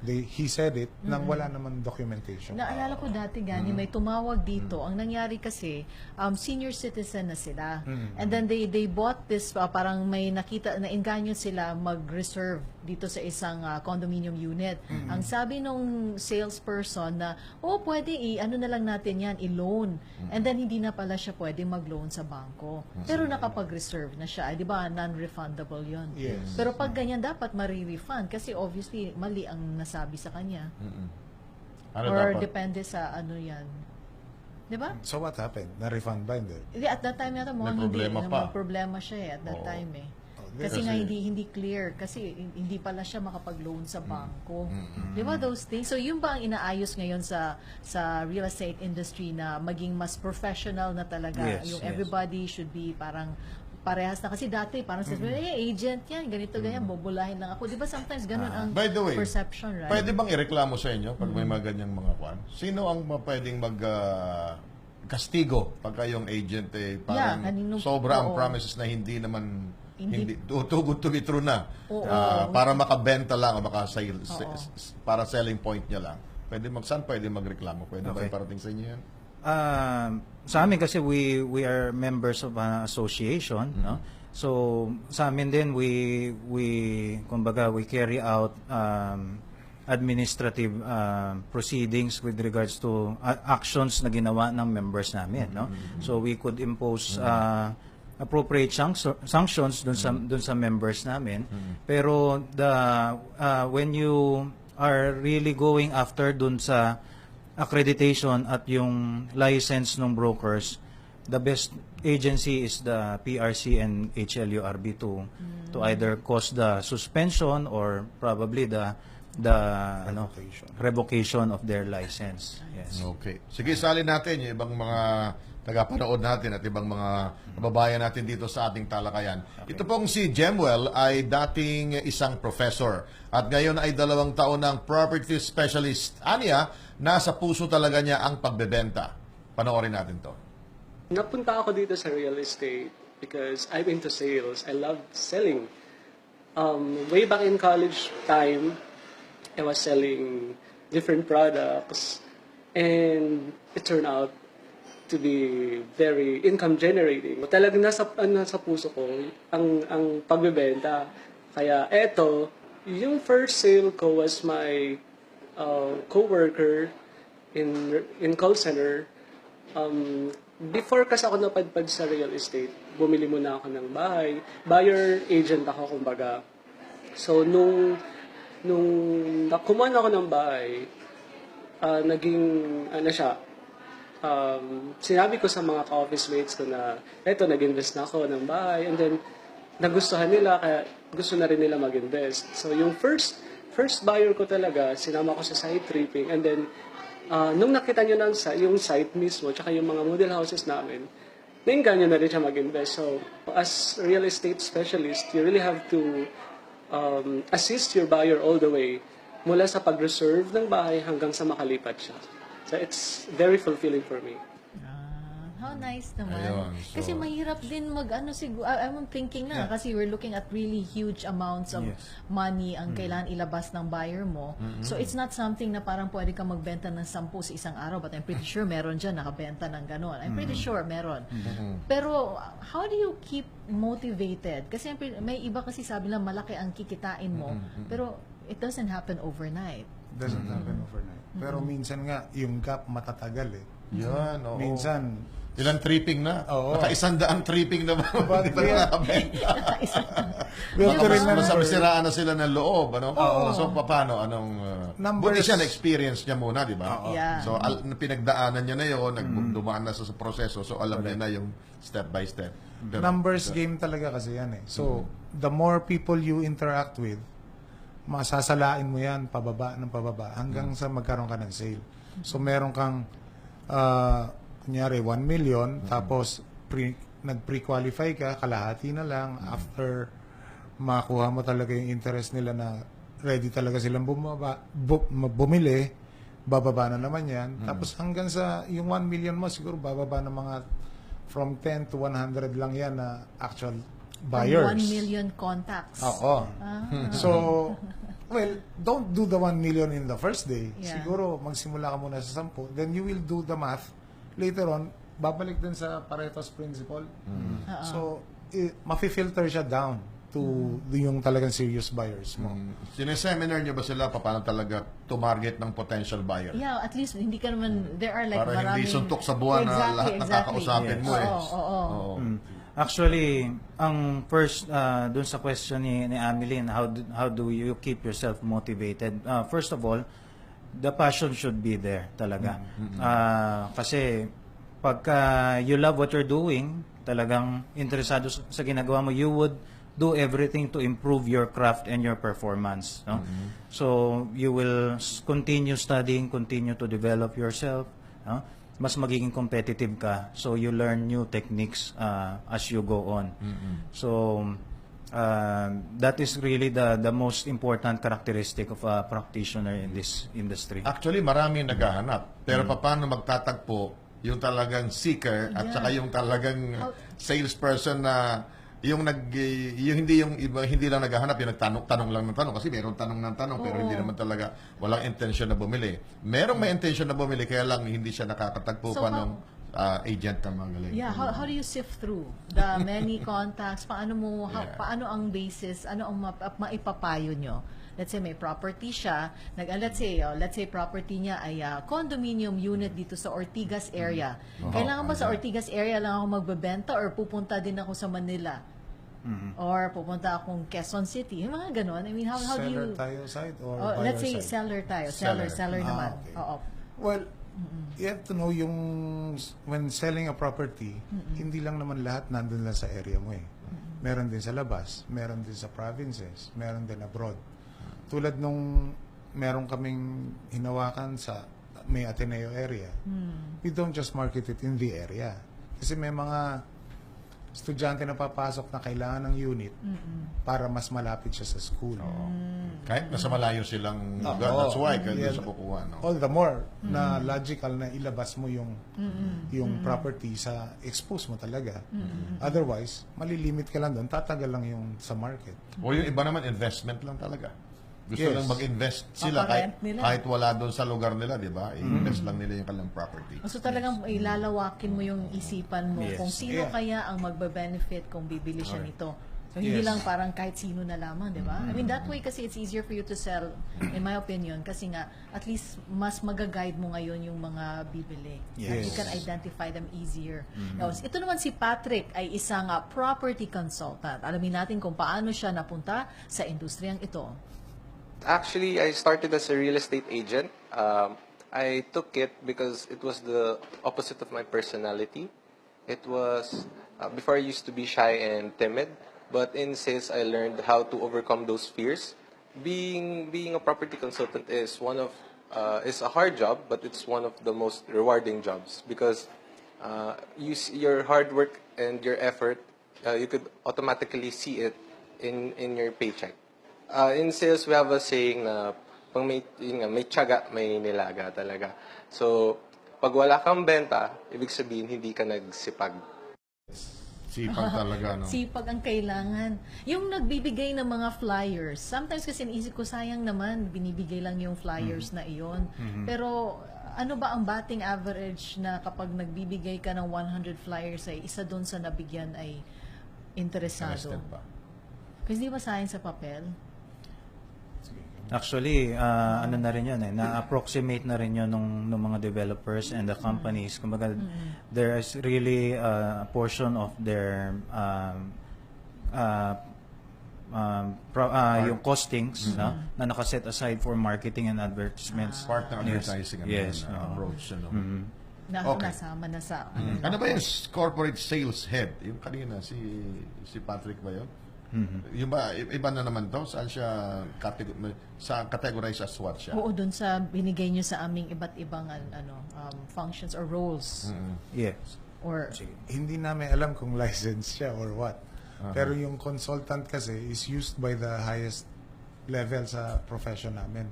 he said it nang wala naman documentation. Naalala ko dati, Gani, may tumawag dito. Ang nangyari kasi, senior citizen na sila. And then they bought this, parang may nakita, na inganyo sila mag-reserve dito sa isang condominium unit. Ang sabi nung salesperson na, pwede ano na lang natin yan, i-loan. And then hindi na pala siya pwede mag-loan sa bangko. Pero nakapag-reserve na siya. Di ba, non-refundable yun. Yes. Pero pag ganyan, dapat ma-refund kasi obviously, mali ang nasabi sa kanya. Ano Or dapat? depende sa ano yan. Di ba? So what happened? Na-refund ba hindi? Hindi, at that time yata mukhang May hindi. problema pa. May problema siya at that time eh. Kasi- Kasi nga hindi clear. Kasi hindi pala siya makapag-loan sa bangko. Di ba those things? So yun ba ang inaayos ngayon sa real estate industry na maging mas professional na talaga? Yes, Yung yes. everybody should be parang parehas na. Kasi dati, parang sabi, agent yan, ganito, ganyan, bobolahin lang ako. Di ba sometimes ganun ang By the way, perception, right? pwede bang ireklamo sa inyo pag may mga ganyang mga kwan? Sino ang pwedeng kastigo pagka yung agent parang kaninong- sobra ang oo. promises na hindi naman Hindi- too good to be true na. Oo. Para makabenta lang o para selling point niya lang. Saan pwede magreklamo? Pwede ba Okay. iparating sa inyo yan? Sa amin kasi we are members of an association, no? So sa amin din we carry out administrative proceedings with regards to actions na ginawa ng members namin, no? So we could impose appropriate sanctions dun sa members namin. Pero when you are really going after dun sa accreditation at yung license ng brokers, the best agency is the PRC and HLURB to either cause the suspension or probably the revocation of their license. Yes. Okay. Sige, salin natin yung ibang mga tagapanood natin at ibang mga kababayan natin dito sa ating talakayan. Ito pong si Jemwell ay dating isang professor at ngayon ay 2 taon ng property specialist. Anya, nasa puso talaga niya ang pagbebenta. Panoorin natin to. Napunta ako dito sa real estate because I'm into sales. I love selling. Way back in college time, I was selling different products and it turned out to be very income generating. Talagang nasa puso ko ang pagbebenta. Kaya eto, yung first sale ko was my co-worker in call center. Before kasi ako napadpad sa real estate, bumili muna ako ng bahay. Buyer agent ako, kumbaga. So, nung kumuha na ako ng bahay, naging, sinabi ko sa mga ka-office mates ko na, eto, nag-invest na ako ng bahay. And then, nagustuhan nila, kaya gusto na rin nila mag-invest. So, yung first buyer ko talaga, sinama ko sa site tripping. And then, nung nakita nyo yung site mismo, tsaka yung mga model houses namin, nainganyo na rin siya mag-invest. So, as real estate specialist, you really have to assist your buyer all the way, mula sa pag-reserve ng bahay hanggang sa makalipat siya. So, it's very fulfilling for me. How nice naman. Ayun, so- Kasi mahirap din siguro, I'm thinking na, kasi we're looking at really huge amounts of Yes. money ang kailangan ilabas ng buyer mo. So it's not something na parang pwede kang magbenta ng 10 sa isang araw, but I'm pretty sure meron dyan nakabenta ng gano'n. I'm pretty sure meron. Pero how do you keep motivated? Kasi may iba kasi sabi lang malaki ang kikitain mo, pero it doesn't happen overnight. Doesn't happen overnight. Pero minsan nga, yung gap matatagal eh. Yan, oo. Minsan, Ilang tripping na? Oo. Naka-100 tripping na ba? Hindi pa yeah. nakakabenta. we have to remember, Masiraan na sila ng loob, ano? So, paano? Numbers- Buti siya na-experience niya muna, di ba? Yeah. So, pinagdaanan niya na yun, dumaan na sa proseso, so alam niya na yung step by step. Pero- numbers game talaga kasi yan eh. So, the more people you interact with, masasalain mo yan pababa ng pababa hanggang sa magkaroon ka ng sale. So, meron kang kunyari 1 million, tapos nag-pre-qualify ka, kalahati na lang, after makuha mo talaga yung interest nila na ready talaga silang bumili, bababa na naman yan. Tapos hanggang sa yung 1 million mo, siguro bababa na mga from 10 to 100 lang yan na actual buyers. 1 million contacts. Oo. So, well, don't do the 1 million in the first day. Yeah. Siguro, magsimula ka muna sa 10. Then you will do the math. Later on, babalik din sa Pareto's principle. So, mafi-filter siya down to yung talagang serious buyers mo. Sineseminar niyo ba sila paano talaga to-market ng potential buyer? Yeah, at least hindi ka naman, there are like Para maraming... hindi suntok sa buwan na lahat nakakausapin mo eh. Oo. Actually, ang first dun sa question ni Ameline, how do you keep yourself motivated? First of all, the passion should be there talaga. Kasi pagka you love what you're doing, talagang interesado sa ginagawa mo, you would do everything to improve your craft and your performance. No? So you will continue studying, continue to develop yourself. No? mas magiging competitive ka. So you learn new techniques as you go on. So that is really the most important characteristic of a practitioner in this industry. Actually, marami naghahanap. Pero paano magtatagpo yung talagang seeker at saka yung talagang salesperson na yung yung iba hindi lang naghahanap, yung nagtanong lang ng tanong kasi meron tanong ng tanong pero hindi naman talaga walang intention na bumili. Merong may intention na bumili kaya lang hindi siya nakakatagpo So, pa ng agent na magaling. Yeah, how do you sift through the many contacts? Paano ang basis, ano ang maipapayo nyo? Let's say may property siya, let's say property niya ay condominium unit dito sa Ortigas area. Kailangan ba sa Ortigas area lang ako magbebenta or pupunta din ako sa Manila? Or pupunta akong Quezon City? Yung mga ganon. I mean, how do you... Seller tayo side or Oh, buyer let's say side? seller tayo. Seller naman. Okay. Oo. Well, you have to know yung when selling a property, hindi lang naman lahat nandun lang sa area mo eh. Meron din sa labas, meron din sa provinces, meron din abroad. Tulad nung meron kaming hinawakan sa may Ateneo area, we don't just market it in the area. Kasi may mga estudyante na papasok na kailangan ng unit para mas malapit siya sa school. Kahit nasa malayo silang lugar, that's why kaya sa kukuha. No? All the more na logical na ilabas mo yung property sa expose mo talaga. Otherwise, malilimit ka lang doon, tatagal lang yung sa market. O yung iba naman, investment lang talaga. Gusto Yes. lang mag-invest sila Paparent nila. kahit wala doon sa lugar nila, di ba? I-invest lang nila yung kanilang property. So talagang ilalawakin mo yung isipan mo Yes. kung sino Yeah. kaya ang magbe-benefit kung bibili siya nito. So hindi Yes. lang parang kahit sino na lamang, di ba? I mean, that way kasi it's easier for you to sell, in my opinion, kasi nga, at least mas magaguide mo ngayon yung mga bibili. Yes. You can identify them easier. Now, ito naman si Patrick ay isang property consultant. Alamin natin kung paano siya napunta sa industriyang ito. Actually, I started as a real estate agent. I took it because it was the opposite of my personality. It was, before I used to be shy and timid, but in sales, I learned how to overcome those fears. Being a property consultant is is a hard job, but it's one of the most rewarding jobs because your hard work and your effort, you could automatically see it in your paycheck. In sales, we have a saying na pag may tiyaga, may nilaga talaga. So, pag wala kang benta, ibig sabihin hindi ka nagsipag. Sipag talaga, no? Sipag ang kailangan. Yung nagbibigay ng mga flyers, sometimes kasi naisip ko, sayang naman, binibigay lang yung flyers na iyon. Pero ano ba ang batting average na kapag nagbibigay ka ng 100 flyers ay isa doon sa nabigyan ay interesado? Interested pa. Kasi di ba sayang sa papel? Actually, ano na rin yun na-approximate na rin yun nung mga developers and the companies. Kumbaga, there is really a portion of their yung costings na nakaset aside for marketing and advertisements. Part ng advertising and Yes. approach. Ano? Okay. Nasama na sa... Ano ba yung corporate sales head? Yung kanina, si Patrick ba yun? Yung ba, iba na naman to? Saan siya categorize as what siya? Oo, doon sa binigay nyo sa aming iba't ibang functions or roles. Yes. Or Hindi namin alam kung licensed siya or what. Pero yung consultant kasi is used by the highest level sa profession namin.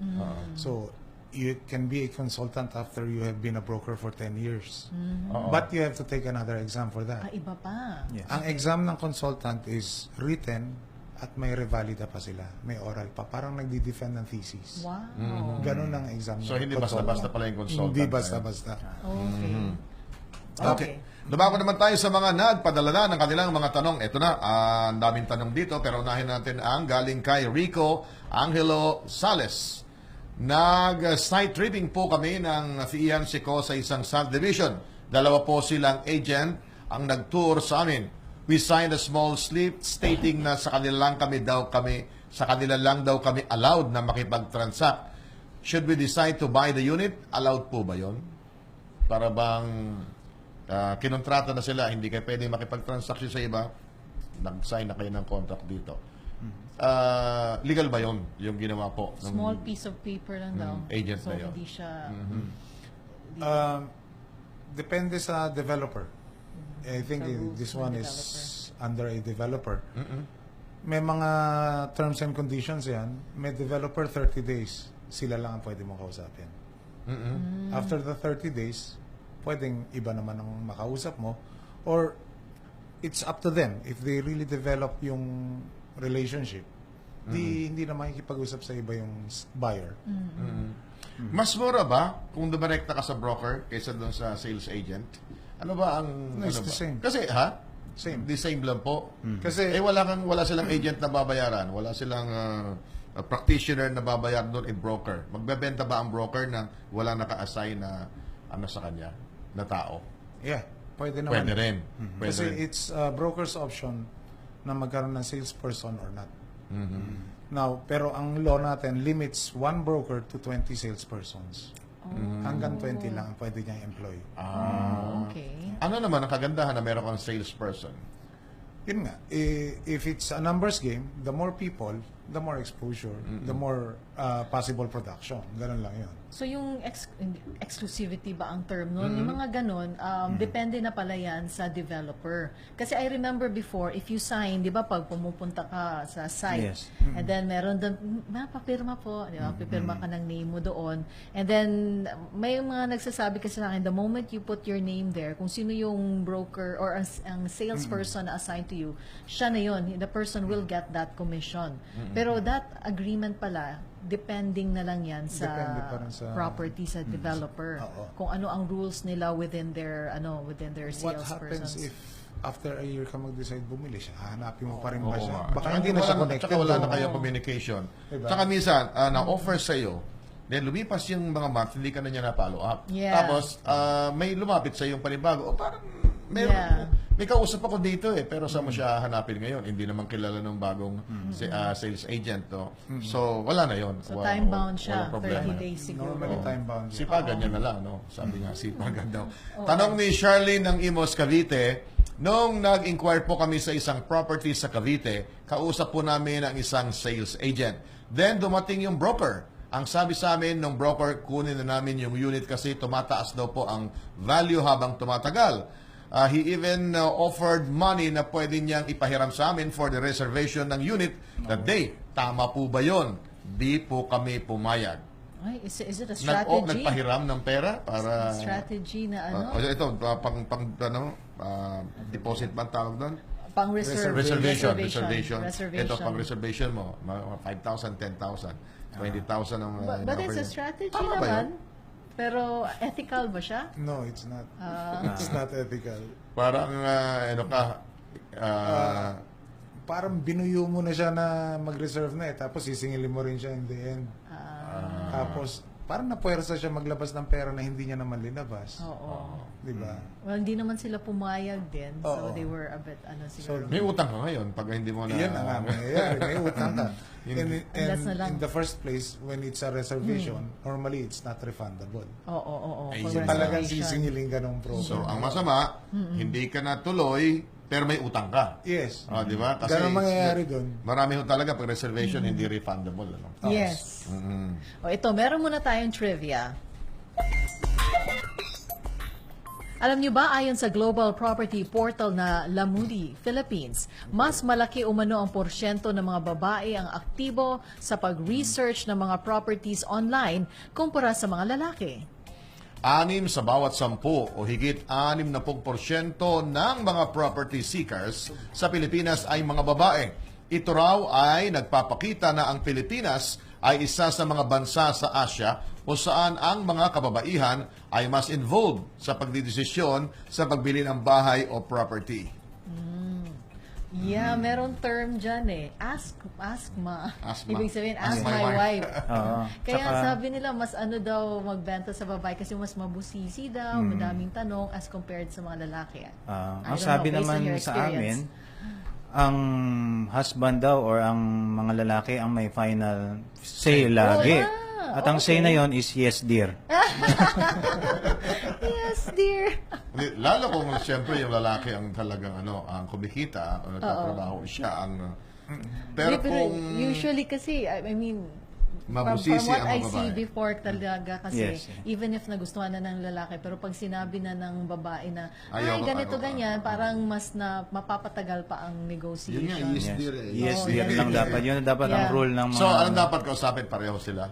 So, you can be a consultant after you have been a broker for 10 years. But you have to take another exam for that. iba pa. Yes. Ang exam ng consultant is written at may revalida pa sila. May oral pa. Parang nagdi-defend ng thesis. Wow. Ganun ang exam So, ng hindi consultant. basta-basta pala yung consultant. Hindi basta-basta. Okay. Okay. Dumako naman tayo sa mga nagpadala na ng kanilang mga tanong. Ito na, ang daming tanong dito, pero unahin natin ang galing kay Rico Angelo Sales. Nag-site tripping po kami ng fiancé ko sa isang subdivision. Dalawa po silang agent ang nag-tour sa amin. We signed a small slip stating na sa kanila lang daw kami allowed na makipag-transact. Should we decide to buy the unit? Allowed po ba yon? Para bang kinontrata na sila, hindi kayo pwede makipag-transaction sa iba, nag-sign na kayo ng contract dito. Legal ba yon yung ginawa po? ng Small piece of paper lang daw. agent so, na yun. hindi siya... Depende sa developer. I think Sa rules this ng one is under a developer. May mga terms and conditions yan. May developer 30 days. Sila lang ang pwede mong kausapin. After the 30 days, pwedeng iba naman ang makausap mo. Or it's up to them. If they really develop yung relationship, hindi na makikipag-usap sa iba yung buyer. Mas mura ba kung dumirekta ka sa broker kaysa doon sa sales agent? Ano ba ang... No, it's ano the ba? same. Kasi, ha? Same. The same lang po. Kasi Wala silang agent na babayaran. Wala silang practitioner na babayaran doon in broker. Magbebenta ba ang broker na wala naka-assign na ano sa kanya, na tao? yeah, pwede naman. Pwede rin. Pwede Kasi rin. it's a broker's option na magkaroon ng salesperson or not. Now, pero ang law natin limits one broker to 20 salespersons. Hanggang 20 lang ang pwede niyang employ. Okay. Ano naman ang kagandahan na meron kang salesperson? Yun nga, if it's a numbers game, the more people, the more exposure, the more possible production. Ganun lang yun. So yung exclusivity ba ang term nun? Yung mga ganun, depende na pala yan sa developer. Kasi I remember before, if you sign, di ba pag pumupunta ka sa site, Yes. and then meron doon, papirma po, di ba? Pipirma ka ng name mo doon. And then, may mga nagsasabi kasi sa akin, the moment you put your name there, kung sino yung broker or ang salesperson na assigned to you, siya na yun. The person will get that commission. Pero that agreement pala, depending na lang yan sa Depende pa rin sa- property sa developer. Oo. Kung ano ang rules nila within their What happens salespersons. if after a year ka mag-decide bumili siya, hahanapin mo pa rin ba Oo siya? nga. Baka Tsaka hindi na siya wala- connected. Tsaka wala na doon. kayong communication. Diba? Tsaka minsan, na-offer sa'yo, then lumipas yung mga months, hindi ka na niya na-follow up. Yeah. Tapos, may lumapit sa yung panibago. O parang, meron, Yeah. may kausap ako dito pero saan mo siya hanapin ngayon? Hindi naman kilala ng bagong sales agent. No? So, wala na yon. So time-bound siya, walang problema. 30 days siguro. Normally time-bound. yun. Sipagan niya na lang, no? Sabi nga, sipagan daw. Tanong ni Charlene ng Imos, Cavite, nung nag-inquire po kami sa isang property sa Cavite, kausap po namin ang isang sales agent. Then, dumating yung broker. Ang sabi sa amin ng broker, kunin na namin yung unit kasi tumataas daw po ang value habang tumatagal. He even offered money na pwede niyang ipahiram sa amin for the reservation ng unit that day. Tama po ba yun? Di po kami pumayag. Ay, is it a strategy? Nagpahiram ng pera para... Strategy na ano? ito, deposit ba ang tawag doon? Pang reserve. Reservation. Reservation. Ito, pang reservation mo, 5,000, 10,000, 20,000 ang... But it's a strategy Tama ba naman. yun? Pero ethical ba siya? No, it's not. It's not ethical. Parang, Parang binuyo mo na siya na mag-reserve na tapos sisingilin mo rin siya in the end. Tapos, parang napuwersa siya maglabas ng pera na hindi niya naman linabas. Oo. Di ba? Well, hindi naman sila pumayag din. So Oo. they were a bit, siguro. may utang ka ngayon pag hindi mo na... Iyan ang nga mangyayari. May utang ka. Unless na lang. In the first place, when it's a reservation, normally it's not refundable. Oo. Ay, Pag yun na. Talagang reservation. sisingilin ka ng broker. So, ang masama, hindi ka na tuloy, pero may utang ka. Yes. Di ba? Ganun mangyayari dun. Marami ho talaga pag reservation, hindi refundable. Ano? Yes. O ito, meron muna tayong trivia. Alam niyo ba, ayon sa global property portal na Lamudi, Philippines, mas malaki umano ang porsyento ng mga babae ang aktibo sa pag-research ng mga properties online kumpara sa mga lalaki. 6 sa bawat 10 o higit 60% ng mga property seekers sa Pilipinas ay mga babae. Ito raw ay nagpapakita na ang Pilipinas ay isa sa mga bansa sa Asia o saan ang mga kababaihan ay mas involved sa pagdidesisyon sa pagbili ng bahay o property. Yeah, meron term dyan eh. Ask ma. Ask ma. Ibig sabihin, Ask ask my my wife. wife. Oo. Kaya Tsaka- sabi nila, mas daw magbenta sa babae kasi mas mabusisi daw, madaming tanong as compared sa mga lalaki. I Ang don't sabi know, based on naman your sa experience. amin, ang husband daw or ang mga lalaki ang may final say lagi. yeah. At ang say na yon is yes dear. Yes, dear. Lalo kung siyempre yung lalaki ang talagang ang kumikita o nagtatrabaho siya ang pero Pero kung usually kasi, I mean, Mabusisi from what ang I mga see babae. before talaga kasi Yes, even if nagustuhan na ng lalaki pero pag sinabi na ng babae na ay Ayoko, ganito ayoko, ganyan parang mas na mapapatagal pa ang Yun nga, negotiation. yes, dear. Yes, Oo, yan ganun. lang dapat. Yun ang dapat ang Yeah. rule ng mga... So, anong dapat kausapin? Pareho sila?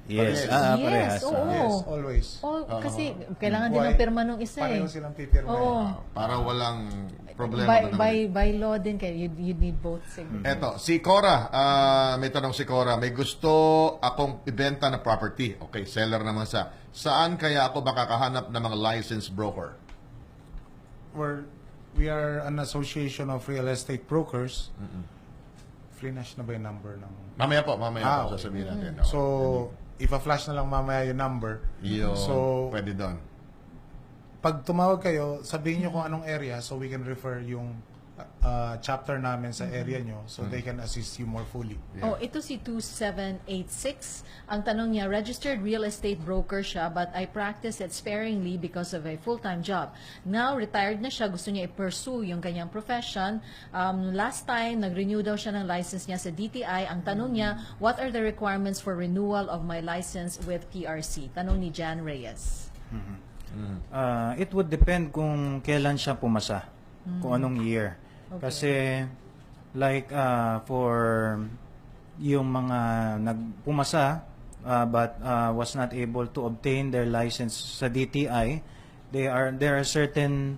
Yes, Yes. parehas. Yes, oo. Yes, always. Oh, kasi kailangan din Why? ng pirma nung isa eh. Pareho silang pipirma. Oo. Para walang problema. By law din kayo, you need both signatures. Eto, si Cora, may tanong si Cora, may gusto akong ibenta na property. Okay, seller naman siya. Saan kaya ako makakahanap ng mga licensed broker? We are an association of real estate brokers. Free-nash na ba yung number ng... Mamaya po okay. sasabihin natin. So, ipa-flash na lang mamaya yung number. Yung So, pwede doon. pag tumawag kayo, sabihin nyo kung anong area so we can refer yung chapter namin sa area nyo so they can assist you more fully. Oh, ito si 2786. Ang tanong niya, registered real estate broker siya but I practice it sparingly because of a full-time job. Now, retired na siya. Gusto niya i-pursue yung kanyang profession. Last time, nag-renew daw siya ng license niya sa DTI. Ang tanong niya, what are the requirements for renewal of my license with PRC? Tanong ni Jan Reyes. It would depend kung kailan siya pumasa, kung anong year. Okay. Kasi like for yung mga nagpumasa but was not able to obtain their license sa DTI, there are certain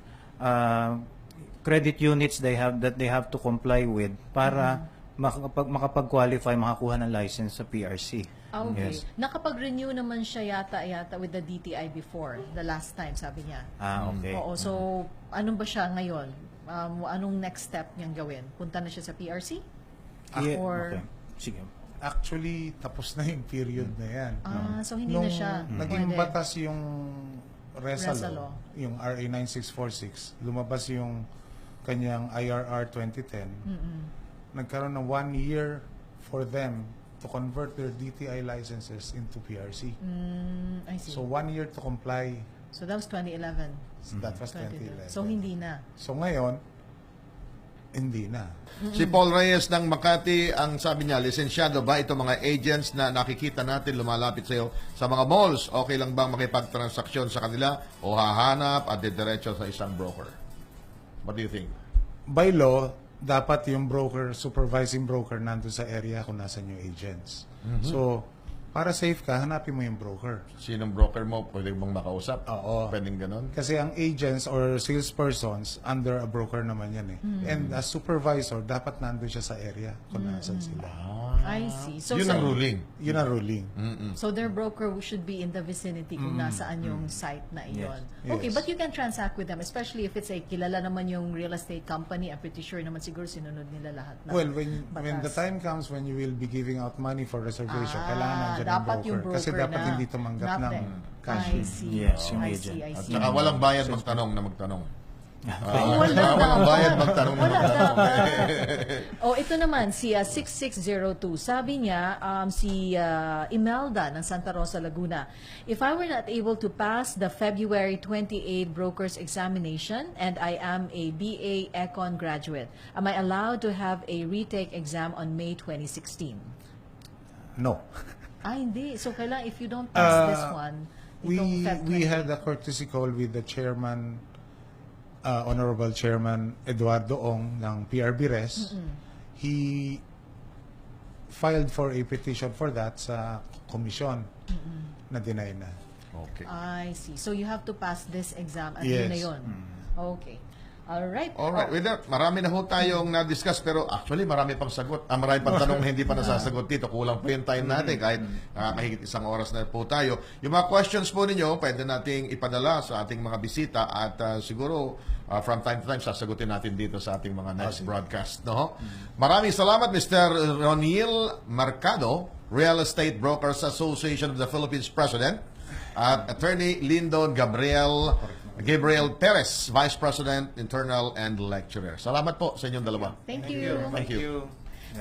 credit units they have to comply with para makapag-qualify, makakuha ng license sa PRC. Okay. Yes. Nakapag-renew naman siya yata with the DTI before, the last time, sabi niya. Okay. Oo, so ano ba siya ngayon? Anong next step niyang gawin? Punta na siya sa PRC? Yeah, Or- okay. Sige. Actually, tapos na yung period na yan. So hindi na siya. Naging pwede. batas yung Resa RESA law. law, yung RA 9646, lumabas yung kanyang IRR 2010. Nagkaroon ng 1 year for them to convert their DTI licenses into PRC. I see. So 1 year to comply. So that was 2011. So that was 2011. 2011. So hindi na. So ngayon, hindi na. Si Paul Reyes ng Makati, ang sabi niya, lisensyado ba itong mga agents na nakikita natin lumalapit sa iyo sa mga malls? Okay lang bang makipagtransaksyon sa kanila o hahanap at didiretso sa isang broker? What do you think? By law, dapat yung broker, supervising broker, nandun sa area kung nasan yung agents. So, para safe ka, hanapin mo yung broker. Sinong broker mo? Pwede bang makausap? Oo. Pwedeng ganun? Kasi ang agents or salespersons, under a broker naman yan eh. And as supervisor, dapat nandun siya sa area kung nasan sila. I see. So, Yun ang ruling. Yun ang ruling. So their broker should be in the vicinity kung nasaan yung site na iyon. Okay, Yes. but you can transact with them, especially if it's a kilala naman yung real estate company. I'm pretty sure naman siguro sinunod nila lahat ng Well, when the batas. time comes when you will be giving out money for reservation, kailangan nandiyan dapat yung yung broker. Kasi broker dapat na hindi tumanggap not ng them. cash. I see. Yes, yung I agent. see, I At see. saka walang bayad magtanong na magtanong. Wala Walang dapat. bayad magtanong na Wala magtanong. dapat. Oh, ito naman, si 6602. Sabi niya, si Imelda ng Santa Rosa, Laguna. If I were not able to pass the February 28 broker's examination and I am a BA Econ graduate, am I allowed to have a retake exam on May 2016? No. Hindi. So, kailangan, if you don't pass this one, itong Feb We 28. had a courtesy call with the chairman, Honorable Chairman Eduardo Ong ng PRB Res. He filed for a petition for that sa komisyon na deny na. Okay. I see. So, you have to pass this exam at Yes. yun na yun. Okay. Alright. Alright, with that, marami na ho tayong na-discuss pero actually marami pang sagot. Marami pang tanong na hindi pa nasasagot dito. Kulang po yung time natin kahit kahigit isang oras na po tayo. Yung mga questions po ninyo, pwede nating ipadala sa ating mga bisita at siguro from time to time sasagutin natin dito sa ating mga next broadcast. No? Maraming salamat Mr. Ronil Mercado, Real Estate Brokers Association of the Philippines President, at Attorney Lyndon Gabriel Perez, Vice President, Internal and Lecturer. Salamat po sa inyong dalawa. Thank you. Thank you.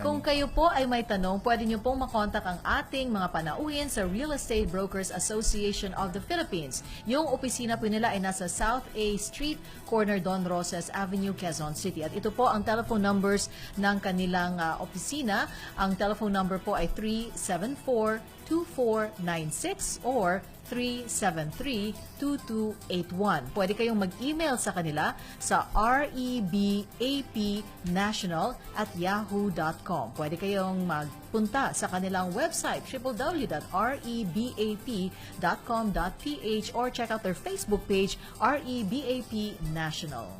Kung kayo po ay may tanong, pwede nyo pong makontak ang ating mga panauhin sa Real Estate Brokers Association of the Philippines. Yung opisina po nila ay nasa South A Street, corner Don Rosas Avenue, Quezon City. At ito po ang telephone numbers ng kanilang opisina. Ang telephone number po ay 374-2496 or 373-2281. Pwede kayong mag-email sa kanila sa rebapnational@yahoo.com. Pwede kayong magpunta sa kanilang website www.rebap.com.ph or check out their Facebook page, REBAP National.